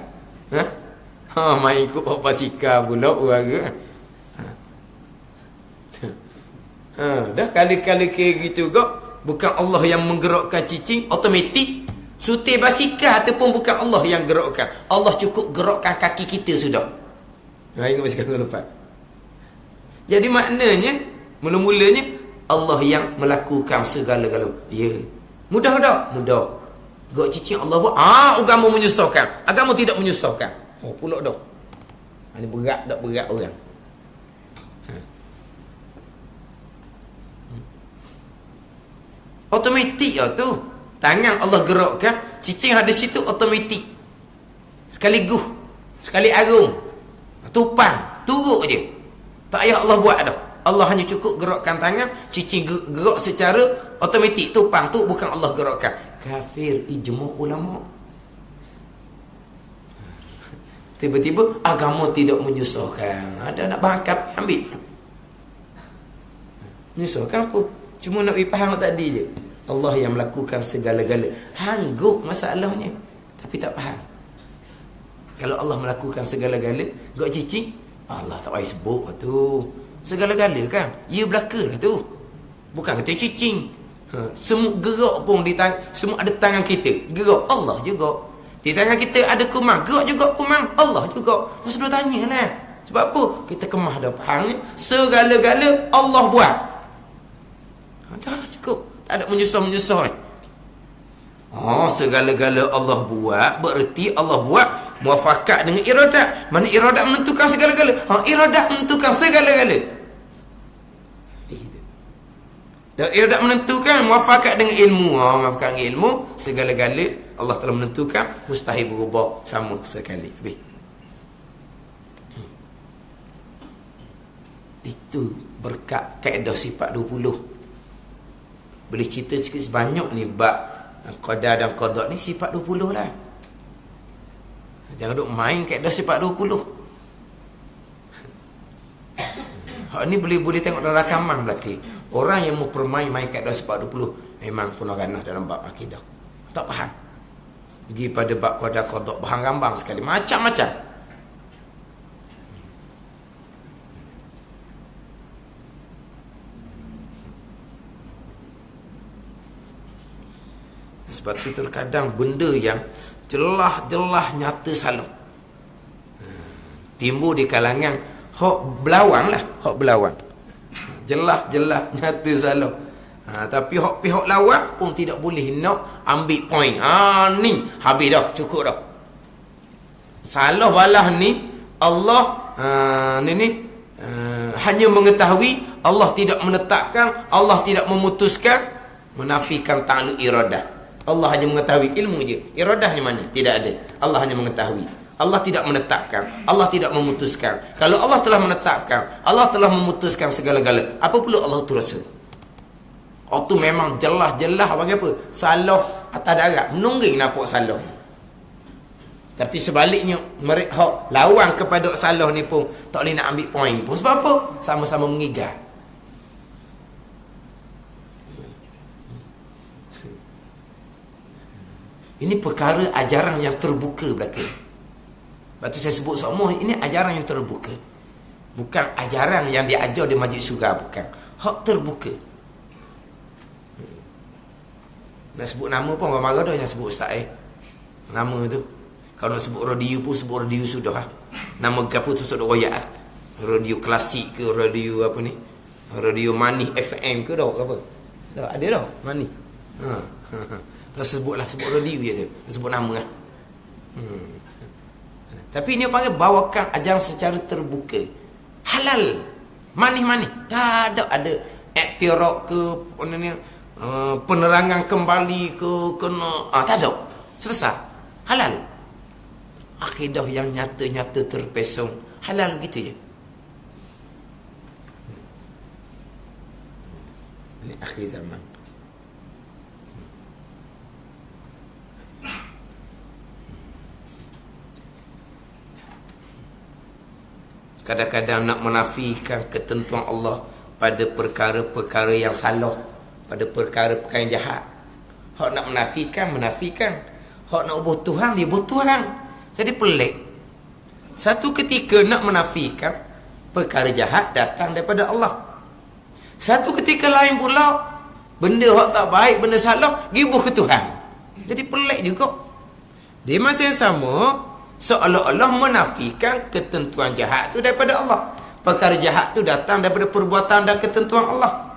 Main ikut basikal pula orang. Dah kali-kali kayak gitu kok. Bukan Allah yang menggerakkan cicing, automatik. Sutir basikal ataupun bukan Allah yang gerakkan. Allah cukup gerakkan kaki kita sudah. Ingat basikal lepas. Jadi maknanya, mula-mulanya Allah yang melakukan segala-gala. Ya. Mudah tak? Mudah. Gak cicing Allah buat. Agama menyusahkan. Agama tidak menyusahkan. Oh, pulak dah. Ini berat tak berat orang. Automatik lah tu. Tangan Allah gerakkan, cicing ada situ automatik. Sekali guh, sekali arung, tupang, turut je. Tak payah Allah buat dah. Allah hanya cukup gerakkan tangan, cicing gerak secara automatik. Tupang tu bukan Allah gerakkan. Kafir ijma' ulama. Tiba-tiba agama tidak menyusahkan. Ada nak bangkap ambil. Menyusahkan apa? Cuma nak pergi faham tadi je. Allah yang melakukan segala-gala. Hangguk masalahnya. Tapi tak faham. Kalau Allah melakukan segala-gala, gak cicing, Allah tak payah sebut lah tu. Segala-gala kan? Ya belaka lah tu. Bukan kata cicing. Semua gerak pun semua ada tangan kita. Gerak Allah juga. Di tangan kita ada kumang. Gerak juga kumang. Allah juga. Masa dia tanya lah. Sebab apa? Kita kemah dah faham ni. Segala-gala Allah buat. Dah cukup. Tak ada menyusah-menyusah. Segala-gala Allah buat, bererti Allah buat muafakat dengan iradat. Mana iradat menentukan segala-gala? Iradat menentukan segala-gala. Dan iradat menentukan muafakat dengan ilmu. Muafakat dengan ilmu, segala-gala Allah telah menentukan, mustahil berubah sama sekali. Habis. Itu berkat kaedah sifat 20. Boleh cerita sikit sebanyak ni bab qadar dan qada ni sifat 20 lah. Jangan duk main kaedah sifat 20. Hak ni boleh tengok dalam rakaman belakang. Orang yang mau main kaedah sifat 20 memang punagana dalam bab akidah. Tak faham. Pergi pada bab qadar qada bahang-gambang sekali macam-macam. Sebab itu terkadang benda yang jelas-jelas nyata salah timbul di kalangan hak belawang lah. Hak belawang jelas-jelas nyata salah. Tapi hak pihak lawan pun tidak boleh nak ambil poin. Ni habis dah, cukup dah. Salah balah ni Allah hanya mengetahui, Allah tidak menetapkan, Allah tidak memutuskan, menafikan ta'alluq iradah. Allah hanya mengetahui, ilmu je. Iradah ni mana? Tidak ada. Allah hanya mengetahui. Allah tidak menetapkan. Allah tidak memutuskan. Kalau Allah telah menetapkan, Allah telah memutuskan segala-gala, apa perlu Allah tu rasa? Tu memang jelas-jelas bagi apa? Salah atas darat. Menungging nampak salah. Tapi sebaliknya, mereka lawan kepada salah ni pun tak boleh nak ambil poin pun. Sebab apa? Sama-sama mengigat. Ini perkara ajaran yang terbuka belakang. Lepas tu saya sebut semua, ini ajaran yang terbuka. Bukan ajaran yang diajar di majlis surah, bukan. Hak terbuka. Nak sebut nama pun orang marah dah yang sebut ustaz nama tu. Kalau nak sebut radio pun sebut radio sudah. Nama gapo tu sudah royak. Radio klasik ke radio apa ni? Radio Mani FM ke dah apa? Dah ada dah Mani. Sebut radio je tu. Sebut nama lah. Tapi ini panggil bawakan ajaran secara terbuka. Halal. Manis-manis. Tak ada iktiraf ke penerangan kembali ke kena. Tak ada. Selesai. Halal. Akidah yang nyata-nyata terpesong. Halal gitu je. Ini akhir zaman. Kadang-kadang nak menafikan ketentuan Allah pada perkara-perkara yang salah, pada perkara-perkara yang jahat. Hak nak menafikan. Hak nak ubah Tuhan, dia ubah Tuhan. Jadi pelik. Satu ketika nak menafikan perkara jahat datang daripada Allah. Satu ketika lain pula benda hak tak baik, benda salah, dia ubah ke Tuhan. Jadi pelik juga. Di masa yang sama, seolah-olah menafikan ketentuan jahat tu daripada Allah. Perkara jahat tu datang daripada perbuatan dan ketentuan Allah.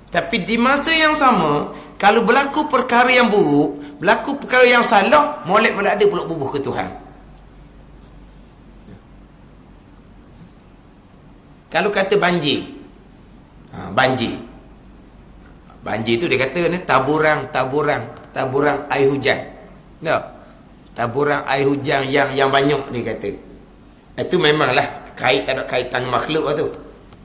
Tapi di masa yang sama, kalau berlaku perkara yang buruk, berlaku perkara yang salah, molek mana ada pula bubuh ke Tuhan. Kalau kata banjir, banjir tu dia kata ni taburan air hujan. Tak? Taburan air hujan yang banyak, dia kata. Itu memanglah tak ada kaitan makhluk tu.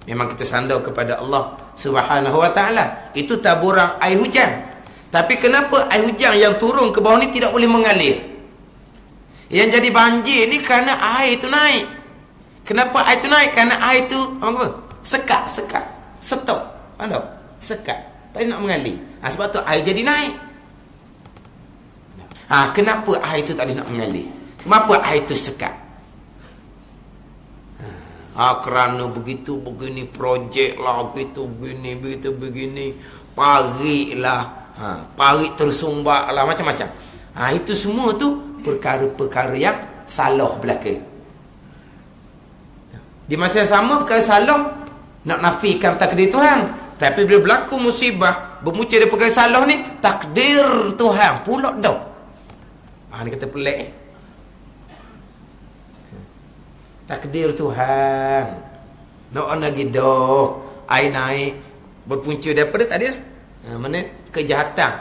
Memang kita sandar kepada Allah Subhanahu wa ta'ala. Itu taburan air hujan. Tapi kenapa air hujan yang turun ke bawah ni tidak boleh mengalir? Yang jadi banjir ni kerana air tu naik. Kenapa air tu naik? Kerana air tu apa? Sekat. Stop. Faham tak? Sekat. Tak nak mengalir. Sebab tu air jadi naik. Kenapa air tu tak nak mengalir? Kenapa air tu sekat? Kerana begini projek lah, begini parik lah, parik tersumbat lah, macam-macam. Itu semua tu perkara-perkara yang salah belaka. Di masa yang sama perkara salah nak nafikan takdir Tuhan. Tapi bila berlaku musibah bermula dari perkara salah ni, takdir Tuhan pula dah. Ni kata pelik. Takdir Tuhan. Nak lagi dah air naik berpunca daripada tadi lah. Mana kejahatan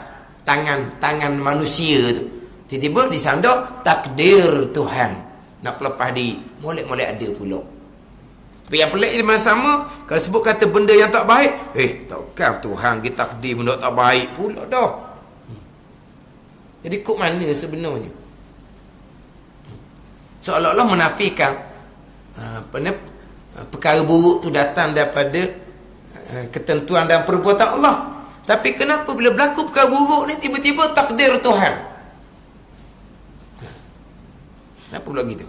tangan manusia tu. Tiba-tiba disandar takdir Tuhan. Nak lepas diri, molek-molek ada pula. Tapi yang pelik di masa sama, kalau sebut kata benda yang tak baik, takkan Tuhan kita takdir benda tak baik pula dah. Jadi kok mana sebenarnya? Seolah-olah menafikan perkara buruk tu datang daripada ketentuan dan perbuatan Allah. Tapi kenapa bila berlaku perkara buruk ni tiba-tiba takdir Tuhan? Kenapa pula gitu?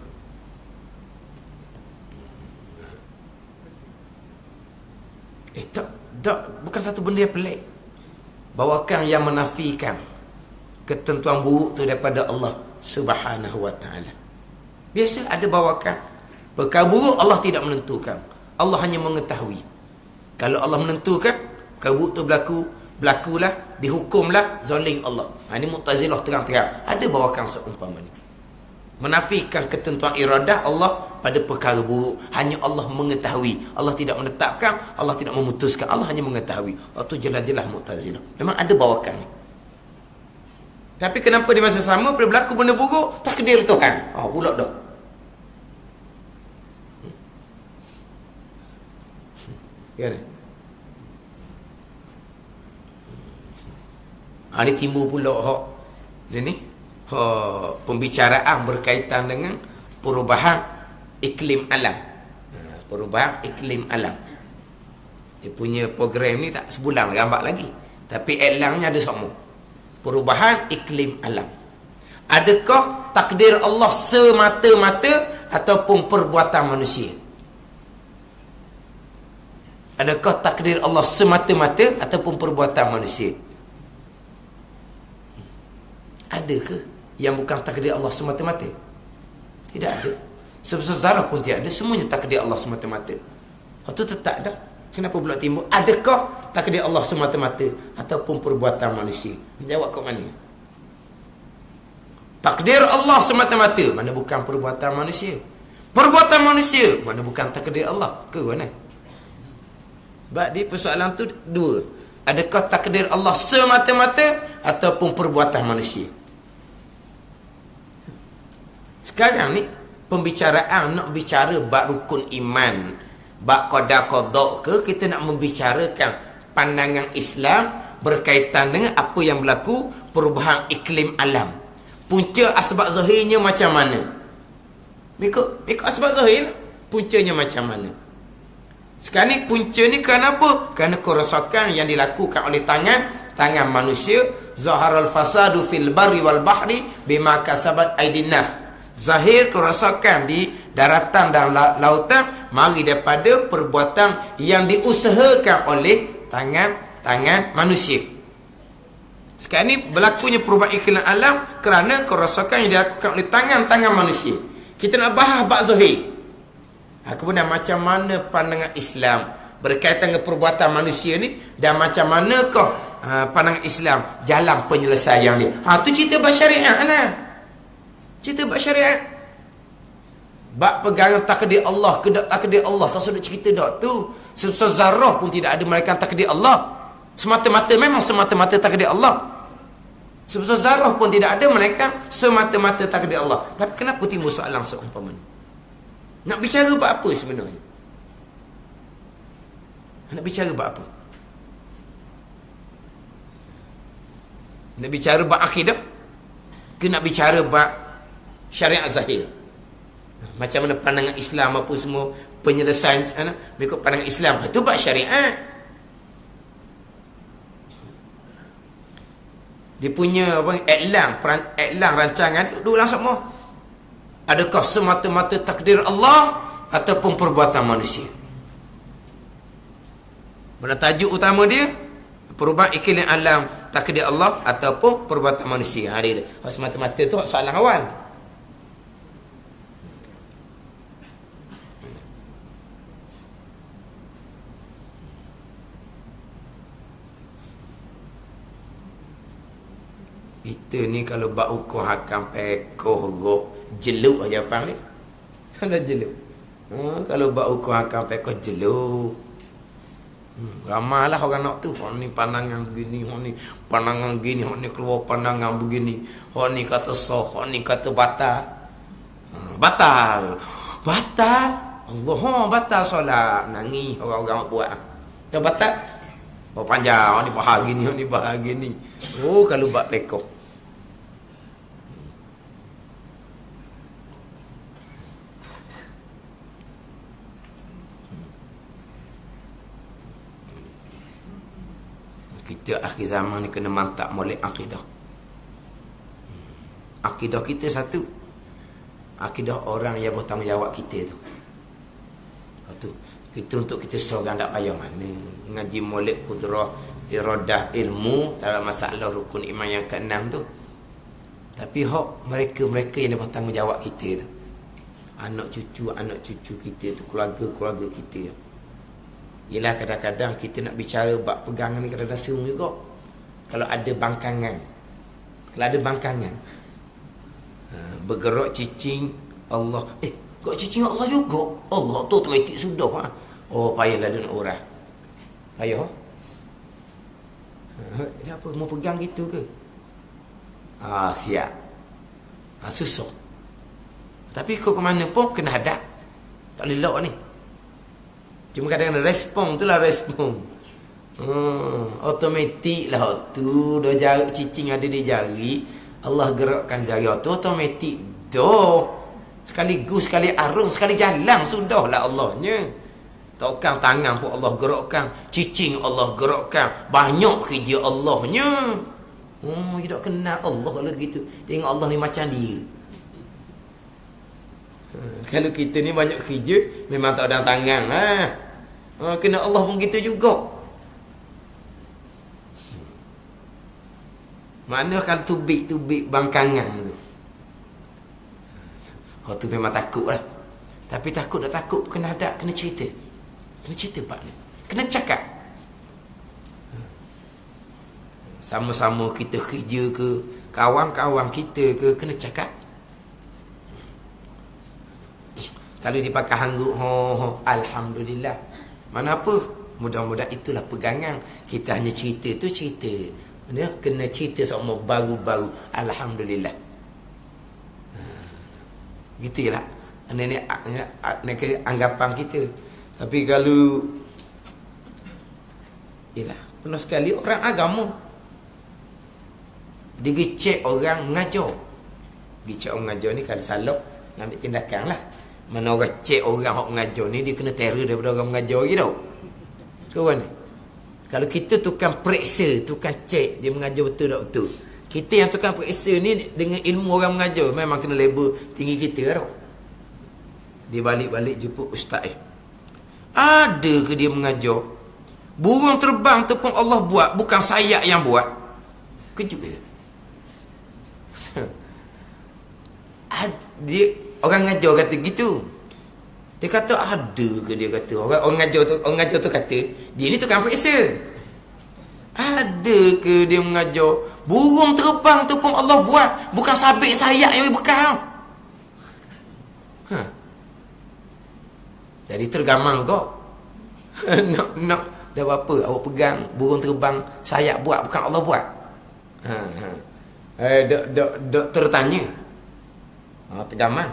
Tak, bukan satu benda yang pelik. Bawakan yang menafikan ketentuan buruk tu daripada Allah Subhanahu wa ta'ala. Biasa ada bawakan perkara buruk Allah tidak menentukan. Allah hanya mengetahui. Kalau Allah menentukan perkara buruk tu berlakulah, dihukumlah, zalim Allah. Ini Mu'tazilah terang-terang. Ada bawakan seumpama ni. Menafikan ketentuan iradah Allah pada perkara buruk. Hanya Allah mengetahui. Allah tidak menetapkan, Allah tidak memutuskan. Allah hanya mengetahui. Itu jelas-jelas Mu'tazilah. Memang ada bawakan ni. Tapi kenapa di masa sama bila berlaku benda buruk, takdir Tuhan. Pula dah. Kan? Ini timbul pula pembicaraan berkaitan dengan perubahan iklim alam. Perubahan iklim alam. Dia punya program ni tak sebulan gambar lagi. Tapi elangnya ada semua. Perubahan iklim alam. Adakah takdir Allah semata-mata ataupun perbuatan manusia? Adakah takdir Allah semata-mata ataupun perbuatan manusia? Adakah yang bukan takdir Allah semata-mata? Tidak ada. Sebesar zarah pun tidak ada. Semuanya takdir Allah semata-mata. Itu tetap dah. Kenapa pula timbul? Adakah takdir Allah semata-mata ataupun perbuatan manusia? Menjawab kat mana? Takdir Allah semata-mata, mana bukan perbuatan manusia. Perbuatan manusia, mana bukan takdir Allah. Ke mana? Sebab di persoalan tu dua. Adakah takdir Allah semata-mata ataupun perbuatan manusia? Sekarang ni pembicaraan nak bicara bab rukun iman, bab qada-qada ke, kita nak membicarakan pandangan Islam berkaitan dengan apa yang berlaku perubahan iklim alam. Punca asbab zahirnya macam mana? Ikut asbab zahir, puncanya macam mana? Sekarang ni punca ni kerana apa? Kerana kerosakan yang dilakukan oleh tangan manusia. Zaharal fasadu fil barri wal bahri bima kasabat aydin nas. Zahir kerosakan di daratan dan lautan mari daripada perbuatan yang diusahakan oleh tangan manusia. Sekarang ni berlakunya perubahan iklim alam kerana kerosakan yang dilakukan oleh tangan manusia. Kita nak bahas bab zahir. Kemudian macam mana pandangan Islam berkaitan dengan perbuatan manusia ni, dan macam manakah pandangan Islam jalan penyelesaian dia. Tu cerita bab syariat lah. Cerita bab syariat. Bab pegangan takdir Allah, kedak takdir Allah, tak sudah cerita dak tu. Sebesar zarah pun tidak ada malaikat takdir Allah. Semata-mata memang semata-mata takdir Allah. Sebesar zarah pun tidak ada malaikat semata-mata takdir Allah. Tapi kenapa timbul soalan seumpama ni? Nak bicara bab apa sebenarnya? Nak bicara bab apa? Nak bicara bab akidah? Ke nak bicara bab syariat zahir? Macam mana pandangan Islam apa semua, penyelesaian mengikut pandangan Islam, itu bab syariat. Dia punya iklan rancangan dua ulang semua. Adakah semata-mata takdir Allah ataupun perbuatan manusia? Mana tajuk utama dia? Perubahan iklim alam, takdir Allah ataupun perbuatan manusia. Dia semata-mata tu soalan awal. Kita ni kalau bak ukur hakam pekoh gok jeluk aja pang ni. Ada jeluk. Kalau bak ukur hakam pekoh jeluk. Ramailah orang nak tu. Hak ni pandangan begini, hak ni pandangan gini, hak ni keluar pandangan begini. Hak ni kata sah, hak ni kata batal. Batal. Batal. Allah, batal solat. Nangis orang-orang buat. Dah batal. Oh panjang, hak ni bahagia ni, hak ni bahagia ni. Oh kalau bak pekoh. Kita akhir zaman ni kena mantap molek akidah. Akidah kita satu. Akidah orang yang bertanggungjawab kita tu. Satu. Kita untuk kita seorang tak payah mana. Ngaji molek kudrah, iradah, ilmu dalam masalah rukun iman yang ke-6 tu. Tapi hak mereka-mereka yang bertanggungjawab kita tu. Anak cucu kita tu, keluarga-keluarga kita. Yelah kadang-kadang kita nak bicara bab pegangan ni kadang-kadang serum juga. Kalau ada bangkangan. Bergerak cicing Allah. Kok cicing Allah juga? Allah tu otomatik sudah. Oh payahlah dia nak urah. Payah. Dia apa? Mau pegang gitu ke? Siap. Susah. Tapi kau ke mana pun kena hadap. Tak boleh lok ni. Cuma kadang-kadang respon tu lah respon. Otomatik lah tu. Dah jari cicing ada di jari. Allah gerakkan jari tu otomatik. Sekaligus, sekali arung, sekali jalan. Sudahlah Allahnya. Takkan tangan pun Allah gerakkan. Cicing Allah gerakkan. Banyak kerja Allahnya. Dia tak kenal Allah kalau gitu. Tengok Allah ni macam dia. Kalau kita ni banyak kerja, memang tak ada tangan. Kena Allah pun gitu juga. Mana kalau tubik bangkangan tu. Tu memang takut lah. Tapi takut dah takut, kena hadap, kena cerita. Kena cerita pak ni. Kena bercakap. Sama-sama kita kerja ke, kawan-kawan kita ke, kena cakap. Kalau dipakai hangguk, alhamdulillah. Mana apa? Mudah-mudahan itulah pegangan. Kita hanya cerita tu cerita. Kena cerita sama baru-baru. Alhamdulillah. Gitulah. Ini anggapan kita. Tapi kalau penuh sekali orang agama digecek orang mengajar. Gecek orang mengajar ni kalau salah nak ambil tindakan lah. Mana orang cek orang yang mengajar ni, dia kena teror daripada orang mengajar lagi tau. Kawan ni. Kalau kita tukang periksa, tukang cek dia mengajar betul tak betul. Kita yang tukang periksa ni dengan ilmu orang mengajar, memang kena label tinggi kita tau. Dia balik-balik jumpa ustaz. Ada ke dia mengajar? Burung terbang tu pun Allah buat, bukan sayap yang buat. Kejut ke? Dia orang ngajar kata gitu. Dia kata ada ke, dia kata orang ngajar tu kata dia ni tukang periksa. Ada ke dia mengajar burung terbang tu pun Allah buat, bukan sabit sayap yang bekal. Jadi tergamang kau. Nak dah berapa awak pegang burung terbang sayap buat, bukan Allah buat. Doktor tanya. Tergamang.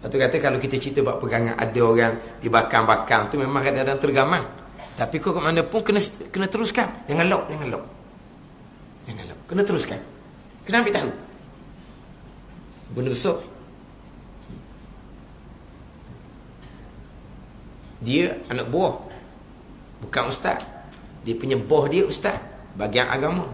Lepas tu kata kalau kita cerita bab pegangan ada orang dibakang-bakang tu memang kadang-kadang tergamang. Tapi kau ke mana pun kena teruskan. Jangan lock. Kena teruskan. Kena ambil tahu. Benda besar. Dia anak buah. Bukan ustaz. Dia punya bos dia ustaz. Bahagian agama.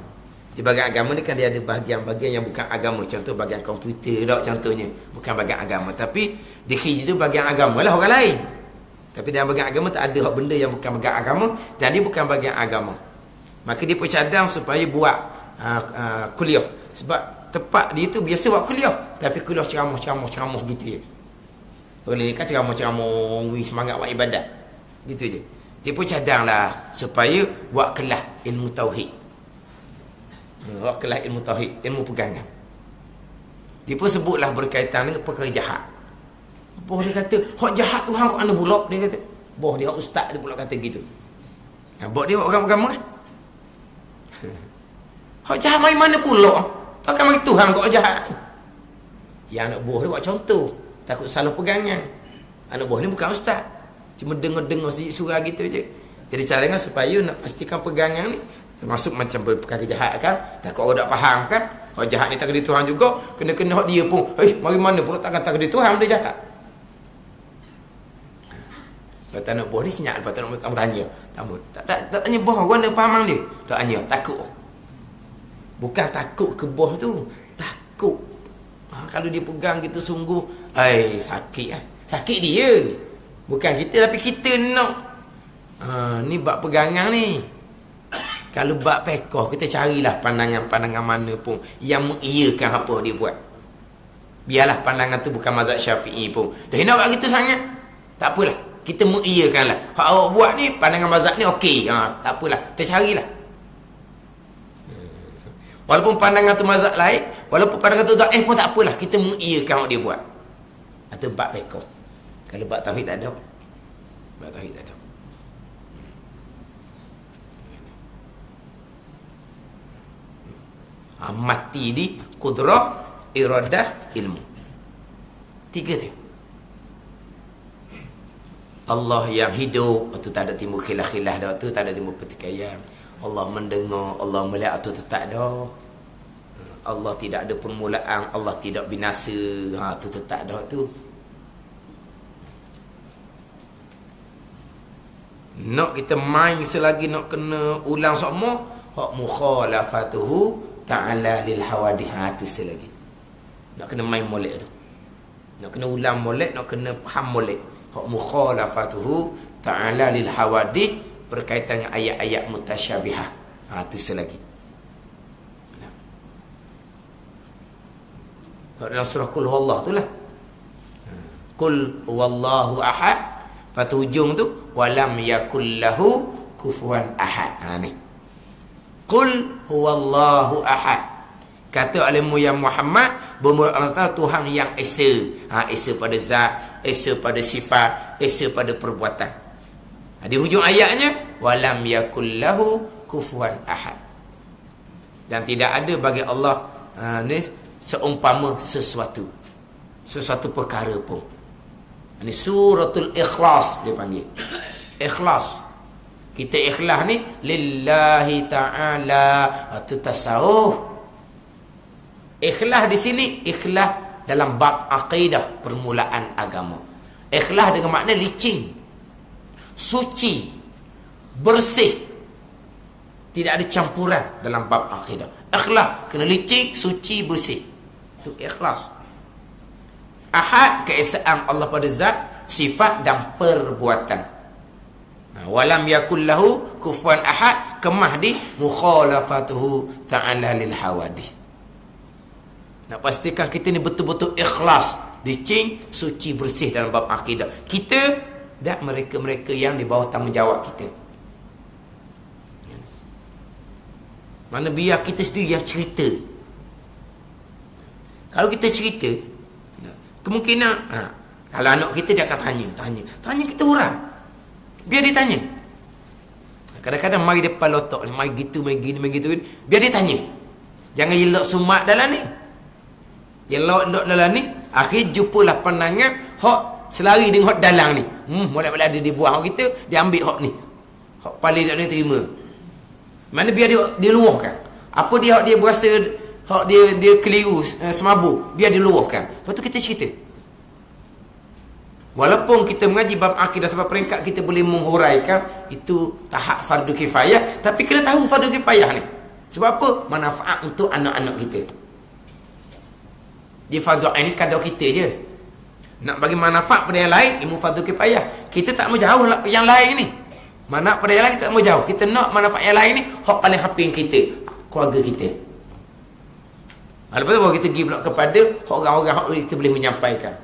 Di bahagian agama ni kan dia ada bahagian-bahagian yang bukan agama. Contoh bahagian komputer tak contohnya. Bukan bahagian agama. Tapi di khij tu bahagian agama lah orang lain. Tapi dalam bahagian agama tak ada benda yang bukan bahagian agama. Dan dia bukan bahagian agama. Maka dia pun cadang supaya buat kuliah. Sebab tempat dia tu biasa buat kuliah. Tapi kuliah ceramah gitu je. Boleh kan ceramah semangat buat ibadat. Gitu je. Dia pun cadang lah supaya buat kelas ilmu tauhid. Buat kelas ilmu tauhid, ilmu pegangan. Dia pun sebutlah berkaitan dengan perkara jahat. Boh dia kata, hak jahat Tuhan kau ana pula, dia kata. Boh dia ustaz dia pula kata gitu. Boh dia orang agama kan. Hak jahat mai mana pula? Takkan mari Tuhan kau jahat. Ya anak buah dia buat contoh. Takut salah pegangan. Anak buah ni bukan ustaz. Cuma dengar-dengar surah gitu je. Jadi caranya supaya nak pastikan pegangan ni termasuk macam perkara jahat kan. Takut orang tak faham kan. Hak jahat ni takdir Tuhan juga. Kena-kena hak dia pun. Mari mana pula takkan takdir Tuhan dia jahat. Lepas anak buah ni senyap. Lepas tamu tanya. Tak tanya buah. Orang dia faham dia. Tak tanya. Takut. Bukan takut ke buah tu. Takut. Kalau dia pegang gitu sungguh. Sakit lah. Sakit dia. Bukan kita. Tapi kita nak. Ni bab pegangan ni. Kalau bab pekoh. Kita carilah pandangan-pandangan mana pun. Yang mengiyakan apa dia buat. Biarlah pandangan tu bukan mazhab Syafi'i pun. Dah nak buat gitu sangat. Tak apalah. Kita mengiyakanlah. Hak awak buat ni, pandangan mazhab ni okey. Tak apalah. Kita carilah. Walaupun pandangan tu mazhab lain, walaupun pandangan tu pun tak apalah. Kita mengiyakan hak dia buat. Atau bab pekoh. Kalau bab tauhid tak ada. Bab tauhid tak ada. Mati di kudrah, iradah, ilmu. 3 tu. Allah yang hidup, itu tak ada timbul khilaf-khilaf dah, tu tak ada timbul pertikaian. Allah mendengar, Allah melihat, itu tak ada. Allah tidak ada permulaan, Allah tidak binasa, tu tak ada tu. Nak kita main selagi nak kena ulang semua, hak mukhalafatuhu ta'ala lil hawadih, tu selagi. Nak kena main molek tu. Nak kena ulang molek, nak kena faham molek. Mukhalafatuhu ta'ala lil hawadith, berkaitan dengan ayat-ayat mutasyabihah. Itu selagi. Dalam surah Qul huwallah tu lah. Qul huwallahu ahad. Pada hujung tu walam yakul lahu kufuwan ahad. Ni. Qul huwallahu ahad. Kata alimu yang Muhammad, bermula Tuhan yang esa. Esa pada zat, esa pada sifat, esa pada perbuatan. Di hujung ayatnya, walam yakul lahu kufuwan ahad. Dan tidak ada bagi Allah ni seumpama sesuatu. Sesuatu perkara pun. Ini suratul ikhlas dia panggil. Ikhlas. Kita ikhlas ni lillahi ta'ala. Itu tasawuf. Ikhlas di sini, ikhlas dalam bab akidah, permulaan agama. Ikhlas dengan makna licin, suci, bersih, tidak ada campuran dalam bab akidah. Ikhlas kena licin, suci, bersih. Itu ikhlas. Ahad, keesaan Allah pada zat, sifat dan perbuatan. Walam yakul lahu kufuwan ahad, kemah di mukhalafatuhu ta'ala lil hawadith. Nak pastikan kita ni betul-betul ikhlas licin, suci, bersih dalam bab akidah. Kita dan mereka-mereka yang di bawah tanggungjawab kita. Mana biar kita sendiri yang cerita. Kalau kita cerita, kemungkinan kalau anak kita dia akan tanya kita orang. Biar dia tanya. Kadang-kadang mari depan lotok ni, mari gitu, mari gini, mari gitu. Biar dia tanya. Jangan elok sumak dalam ni. Elok dalam ni, akhir jumpalah pandangan hok selari dengan hok dalang ni. Mula-mula ada dibuang hok kita, dia ambil hok ni. Hok paling tak boleh terima. Mana biar dia luahkan. Apa dia hok dia berasa hok dia keliru, semabuk, biar dia luahkan. Lepas tu kita cerita. Walaupun kita mengaji bab akidah sebab peringkat kita boleh menghuraikan, itu tahap fardu kifayah, tapi kena tahu fardu kifayah ni. Sebab apa? Manfaat untuk anak-anak kita. Di fardu ain ni kadar kita je. Nak bagi manfaat pada yang lain, ilmu fardu kifayah. Kita tak mau jauh lah yang lain ni. Mana pada yang lain kita tak mau jauh. Kita nak manfaat yang lain ni, hak paling haping kita, keluarga kita. Lepas tu baru kita pergi pula kepada orang-orang yang kita boleh menyampaikan.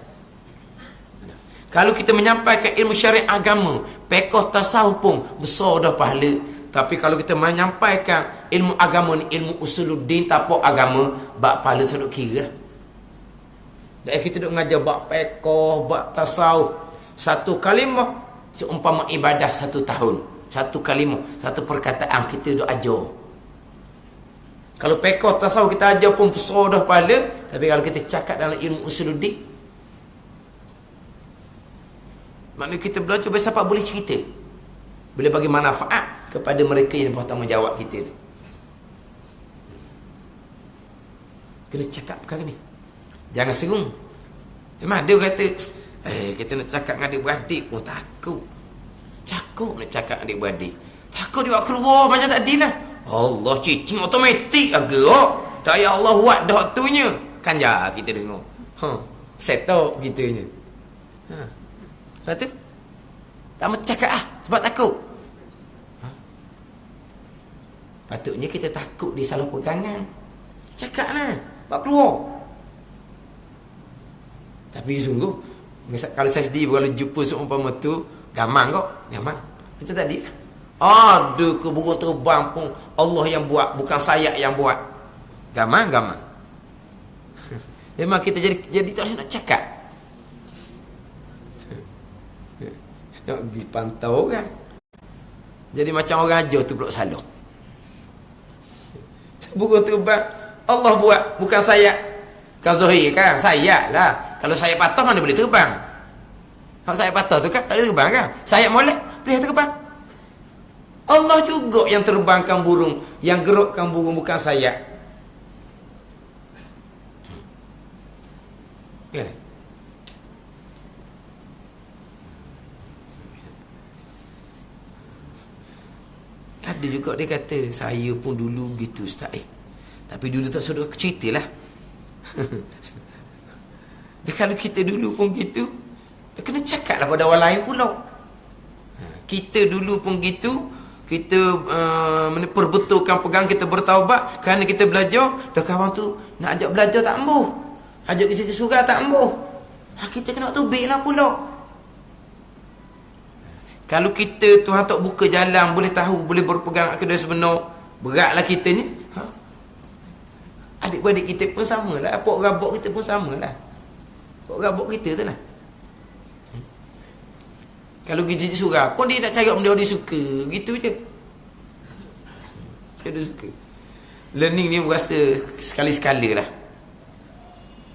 Kalau kita menyampaikan ilmu syariat agama, fiqh tasawuf pun besar dah pahala. Tapi kalau kita menyampaikan ilmu agama ni, ilmu usuluddin tapak agama, bab pahala seduk kira. Dan kita duk mengajar bab fiqh, bab tasawuf, satu kalimah seumpama ibadah 1 tahun. Satu kalimah, satu perkataan kita duk ajar. Kalau fiqh tasawuf kita ajar pun besar dah pahala. Tapi kalau kita cakap dalam ilmu usuluddin, maknanya kita belajar bersahabat boleh cerita, boleh bagi manfaat kepada mereka yang bertanggungjawab kita tu. Kena cakap perkara ni, jangan serung. Memang dia kata kita nak cakap dengan adik-beradik pun takut. Cakap nak cakap dengan adik-beradik, takut dia buat keluar macam tak adil lah. Allah cicing automatik agak. Tak ya Allah buat dah waktunya. Kan ya kita dengar. Settle gitunya. Lepas tu tak mau cakap sebab takut. Patutnya kita takut dia salah pegangan. Cakap lah, buat keluar. Tapi sungguh, kalau saya sendiri kalau jumpa seumpama tu, gamang kok, gamang. Macam tadi lah. Ada ke burung terbang pun Allah yang buat, bukan saya yang buat. Gamang. Memang kita jadi tak boleh nak cakap. Nak pergi pantau orang. Jadi macam orang ajar tu pula salah. Burung terbang Allah buat, bukan saya. Kan Zohir kan, saya lah. Kalau saya patah mana boleh terbang. Kalau saya patah tu kan tak boleh terbang kan. Saya molek boleh terbang. Allah juga yang terbangkan burung, yang gerakkan burung, bukan saya. Ya. Ada juga dia kata, saya pun dulu gitu Ustaz. Tapi dulu tak sudah ceritalah. Dan kalau kita dulu pun gitu, dia kena cakap lah pada orang lain pula. Kita dulu pun gitu, kita perbetulkan pegang, kita bertaubat kerana kita belajar. Dah kawan tu nak ajak belajar tak ambuh, ajak kita ke surau tak ambuh. Kita kena tubik lah pula. Kalau kita Tuhan tak buka jalan, boleh tahu, boleh berpegang akidah sebenar, beratlah kita ni. Adik-beradik kita pun sama lah, pok rabok kita pun sama lah. Pok rabok kita tu lah. Kalau pergi di surau pun dia nak cari benda dia suka, gitu je. Dia suka. Learning ni berasa sekali-sekala lah.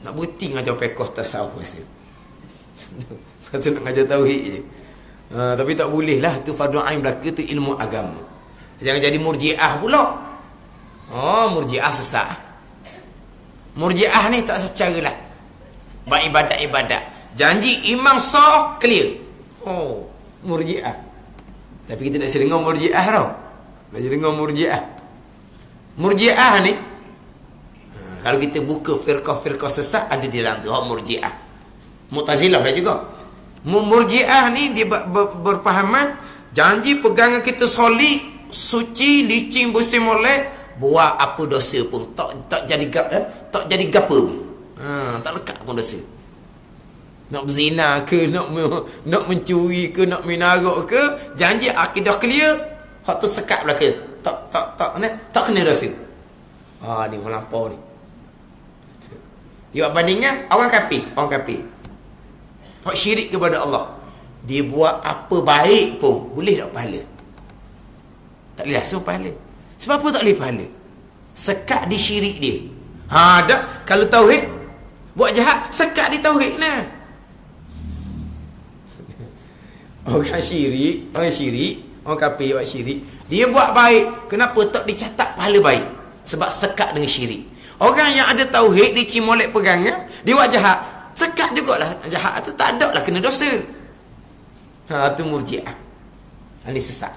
Nak berhenti ngajar fiqh tasawuf rasa. Rasa nak ngajar tauhid je. Tapi tak boleh lah, tu fardu ain belaka, tu ilmu agama. Jangan jadi murjiah pula. Murjiah sesat. Murjiah ni tak secara lah buat ibadat-ibadat, janji imam sah clear. Murjiah. Tapi kita nak dengar murjiah tau. Nak dengar murjiah. Murjiah ni kalau kita buka firqah-firqah sesat, ada di dalam tu murjiah. Mu'tazilah lah juga. Murjiah ni dia berpahaman janji pegangan kita solid, suci, licin, bersih, molek, buat apa dosa pun tak jadi gapo pun. Tak lekat pun dosa. Nak berzina ke, nak mencuri ke, nak menarik ke, janji akidah clear, hak tu sekat belaka. Tak kena rasa. Ni melampau ni. Dia bandingnya orang kafir. Hak syirik kepada Allah. Dia buat apa baik pun boleh tak pahala? Tak boleh langsung pahala. Sebab apa tak boleh pahala? Sekat di syirik dia. Tak. Kalau tauhid, buat jahat, sekat di tauhid lah. Orang syirik, orang kafir buat syirik, dia buat baik, kenapa tak dicatat pahala baik? Sebab sekat dengan syirik. Orang yang ada tauhid, dia cimolek pegangan, dia buat jahat, sekat jugalah. Jahat tu tak ada lah kena dosa. Tu murji'ah. Ini sesat.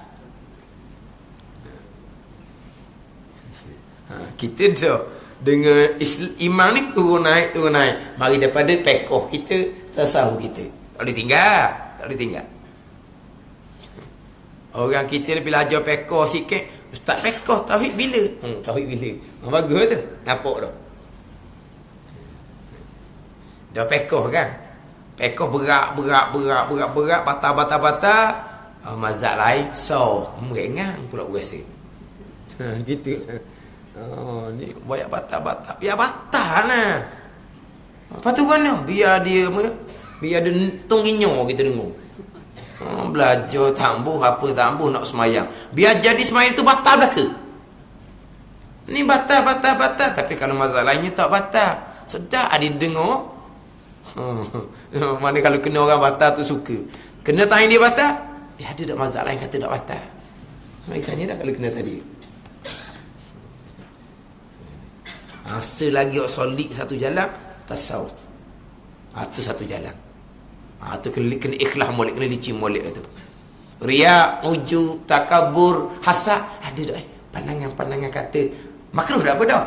Kita tu dengan iman ni turun naik. Mari daripada pekoh kita, tasawuf kita. Tak boleh tinggal. Orang kita lebih belajar pekoh sikit, ustaz pekoh tauhid bila? Tauhid bila? Bagus tu. Nampak dah. Dah pekoh kan? Pekoh berat, bata. Mazhab lain, merengang pula berasa. Gitu. Ni banyak bata. Biar bata lah. Lepas tu kan, biar dia tungginyo kita dengar. Belajar tambuh nak semayang. Biar jadi semayang tu batal belaka. Ni batal. Tapi kalau mazhab lainnya tak batal. Sedap ada dengar. Mana kalau kena orang batal tu suka. Kena tanya dia batal, dia ada tak mazhab lain kata tak batal. Makanya dah kalau kena tadi. Selagi solid satu jalan, tasawuf. Tu satu jalan. Tu kena ikhlas molek, kena licin molek tu. Riya, ujub, takabur, hasad, ada tak pandangan kata makruh tak apa dah?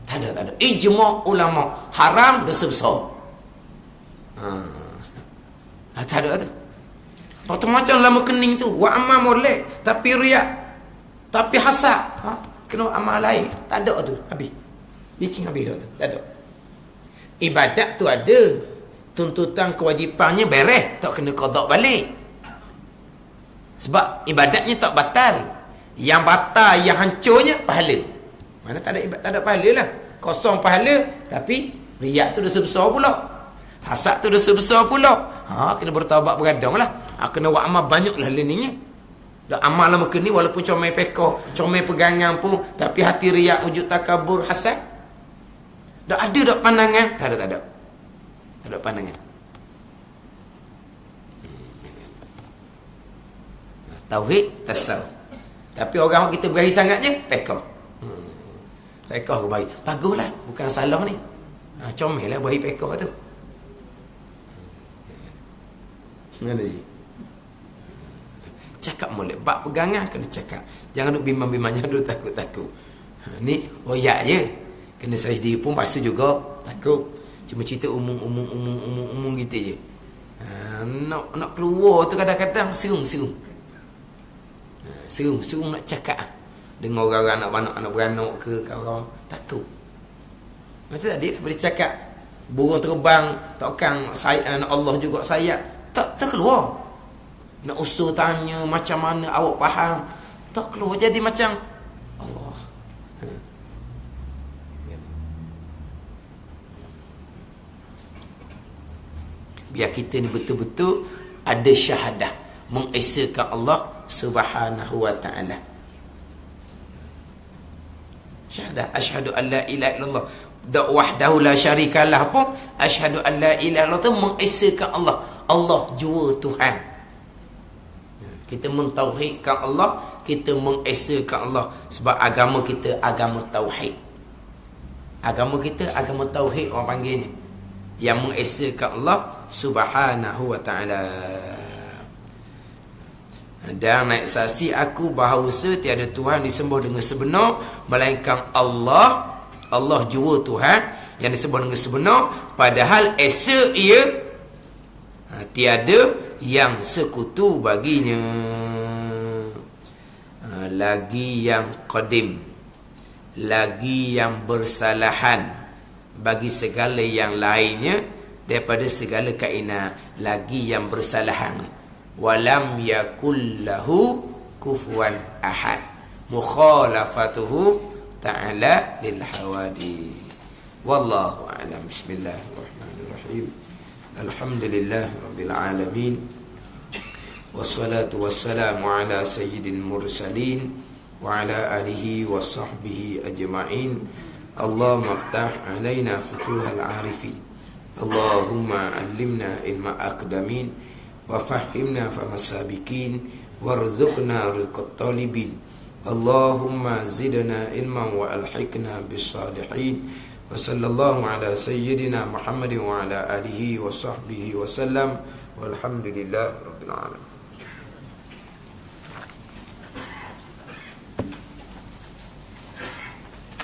Tak ada. Ijma' ulama, haram dosa besar. Tak ada tu. Macam lama kening tu, wa amal molek, tapi riya, tapi hasad, kena amal lain, tak ada tu, habis. Licin habis dah tu, tak ada. Ibadat tu ada, tuntutan kewajipannya beres, tak kena qada balik. Sebab ibadatnya tak batal. Yang batal, yang hancurnya pahala. Mana tak ada pahala lah. Kosong pahala, tapi riak tu dosa besar pula. Hasad tu dosa besar pula. Kena bertaubat beradang lah. Kena buat amal banyak lah leningnya. Dah amal lama kini walaupun comel pekoh, comel pegangan pun, tapi hati riak, wujud takabur, hasad. Dah ada tak pandangan? Tak ada. Tak ada pandangan. Tauhid, tasawuf. Tapi orang kita berahi sangatnya, pekoh. Pekoh ke baik. Baguslah, bukan salah ni. Comel lah berahi pekoh tu. Mana je? Cakap molek. Bab pegangan kena cakap. Jangan duk bimbang-bimbang, jangan duk takut-takut. Ni oyak je. Kena saya sendiri pun basuh juga. Takut. Cuma cerita umum gitu je. Nak keluar tu kadang-kadang serung. Serung nak cakap. Dengar orang anak beranak ke kawan-kawan. Takut. Macam tadi boleh cakap. Burung terbang. Takkan Allah juga sayang. Tak keluar. Nak usul tanya macam mana awak faham. Tak keluar. Jadi macam Allah. Biar kita ni betul-betul ada syahadah mengesakan Allah Subhanahu wa ta'ala. Syahadah asyhadu an la ilaha illallah wahdahu la syarikalah pun asyhadu an la ilaha illallah tu mengesakan Allah jua Tuhan. Kita mentauhidkan Allah, kita mengesakan Allah. Sebab agama kita agama tauhid. Agama kita agama tauhid orang panggilnya. Yang mengesakan Allah Subhanahu wa ta'ala. Dan naik saksi aku bahawa tiada Tuhan disembah dengan sebenar melainkan Allah. Allah jua Tuhan yang disembah dengan sebenar, padahal esa ia tiada yang sekutu baginya. Lagi yang qadim, lagi yang bersalahan bagi segala yang lainnya daripada segala kainat lagi yang bersalahan. Walam yakul lahu kufuwan ahad. Mukhalafatuhu ta'ala lil hawadith. Wallahu a'lam. Bismillahirrahmanirrahim. Alhamdulillah rabbil alamin. Wassalatu wassalamu ala sayyidil mursalin wa ala alihi wa sahbihi ajma'in. Allahumma aftah alaina futuhal arifin. Allahumma allimna ilma aqdamin wa fahimna famasabikin warzuqna rizqat talibin. Allahumma zidna ilman wa alhiqna bis salihin. Wa sallallahu ala sayyidina Muhammadin wa ala alihi wa sahbihi wa sallam. Walhamdulillah rabbil alamin.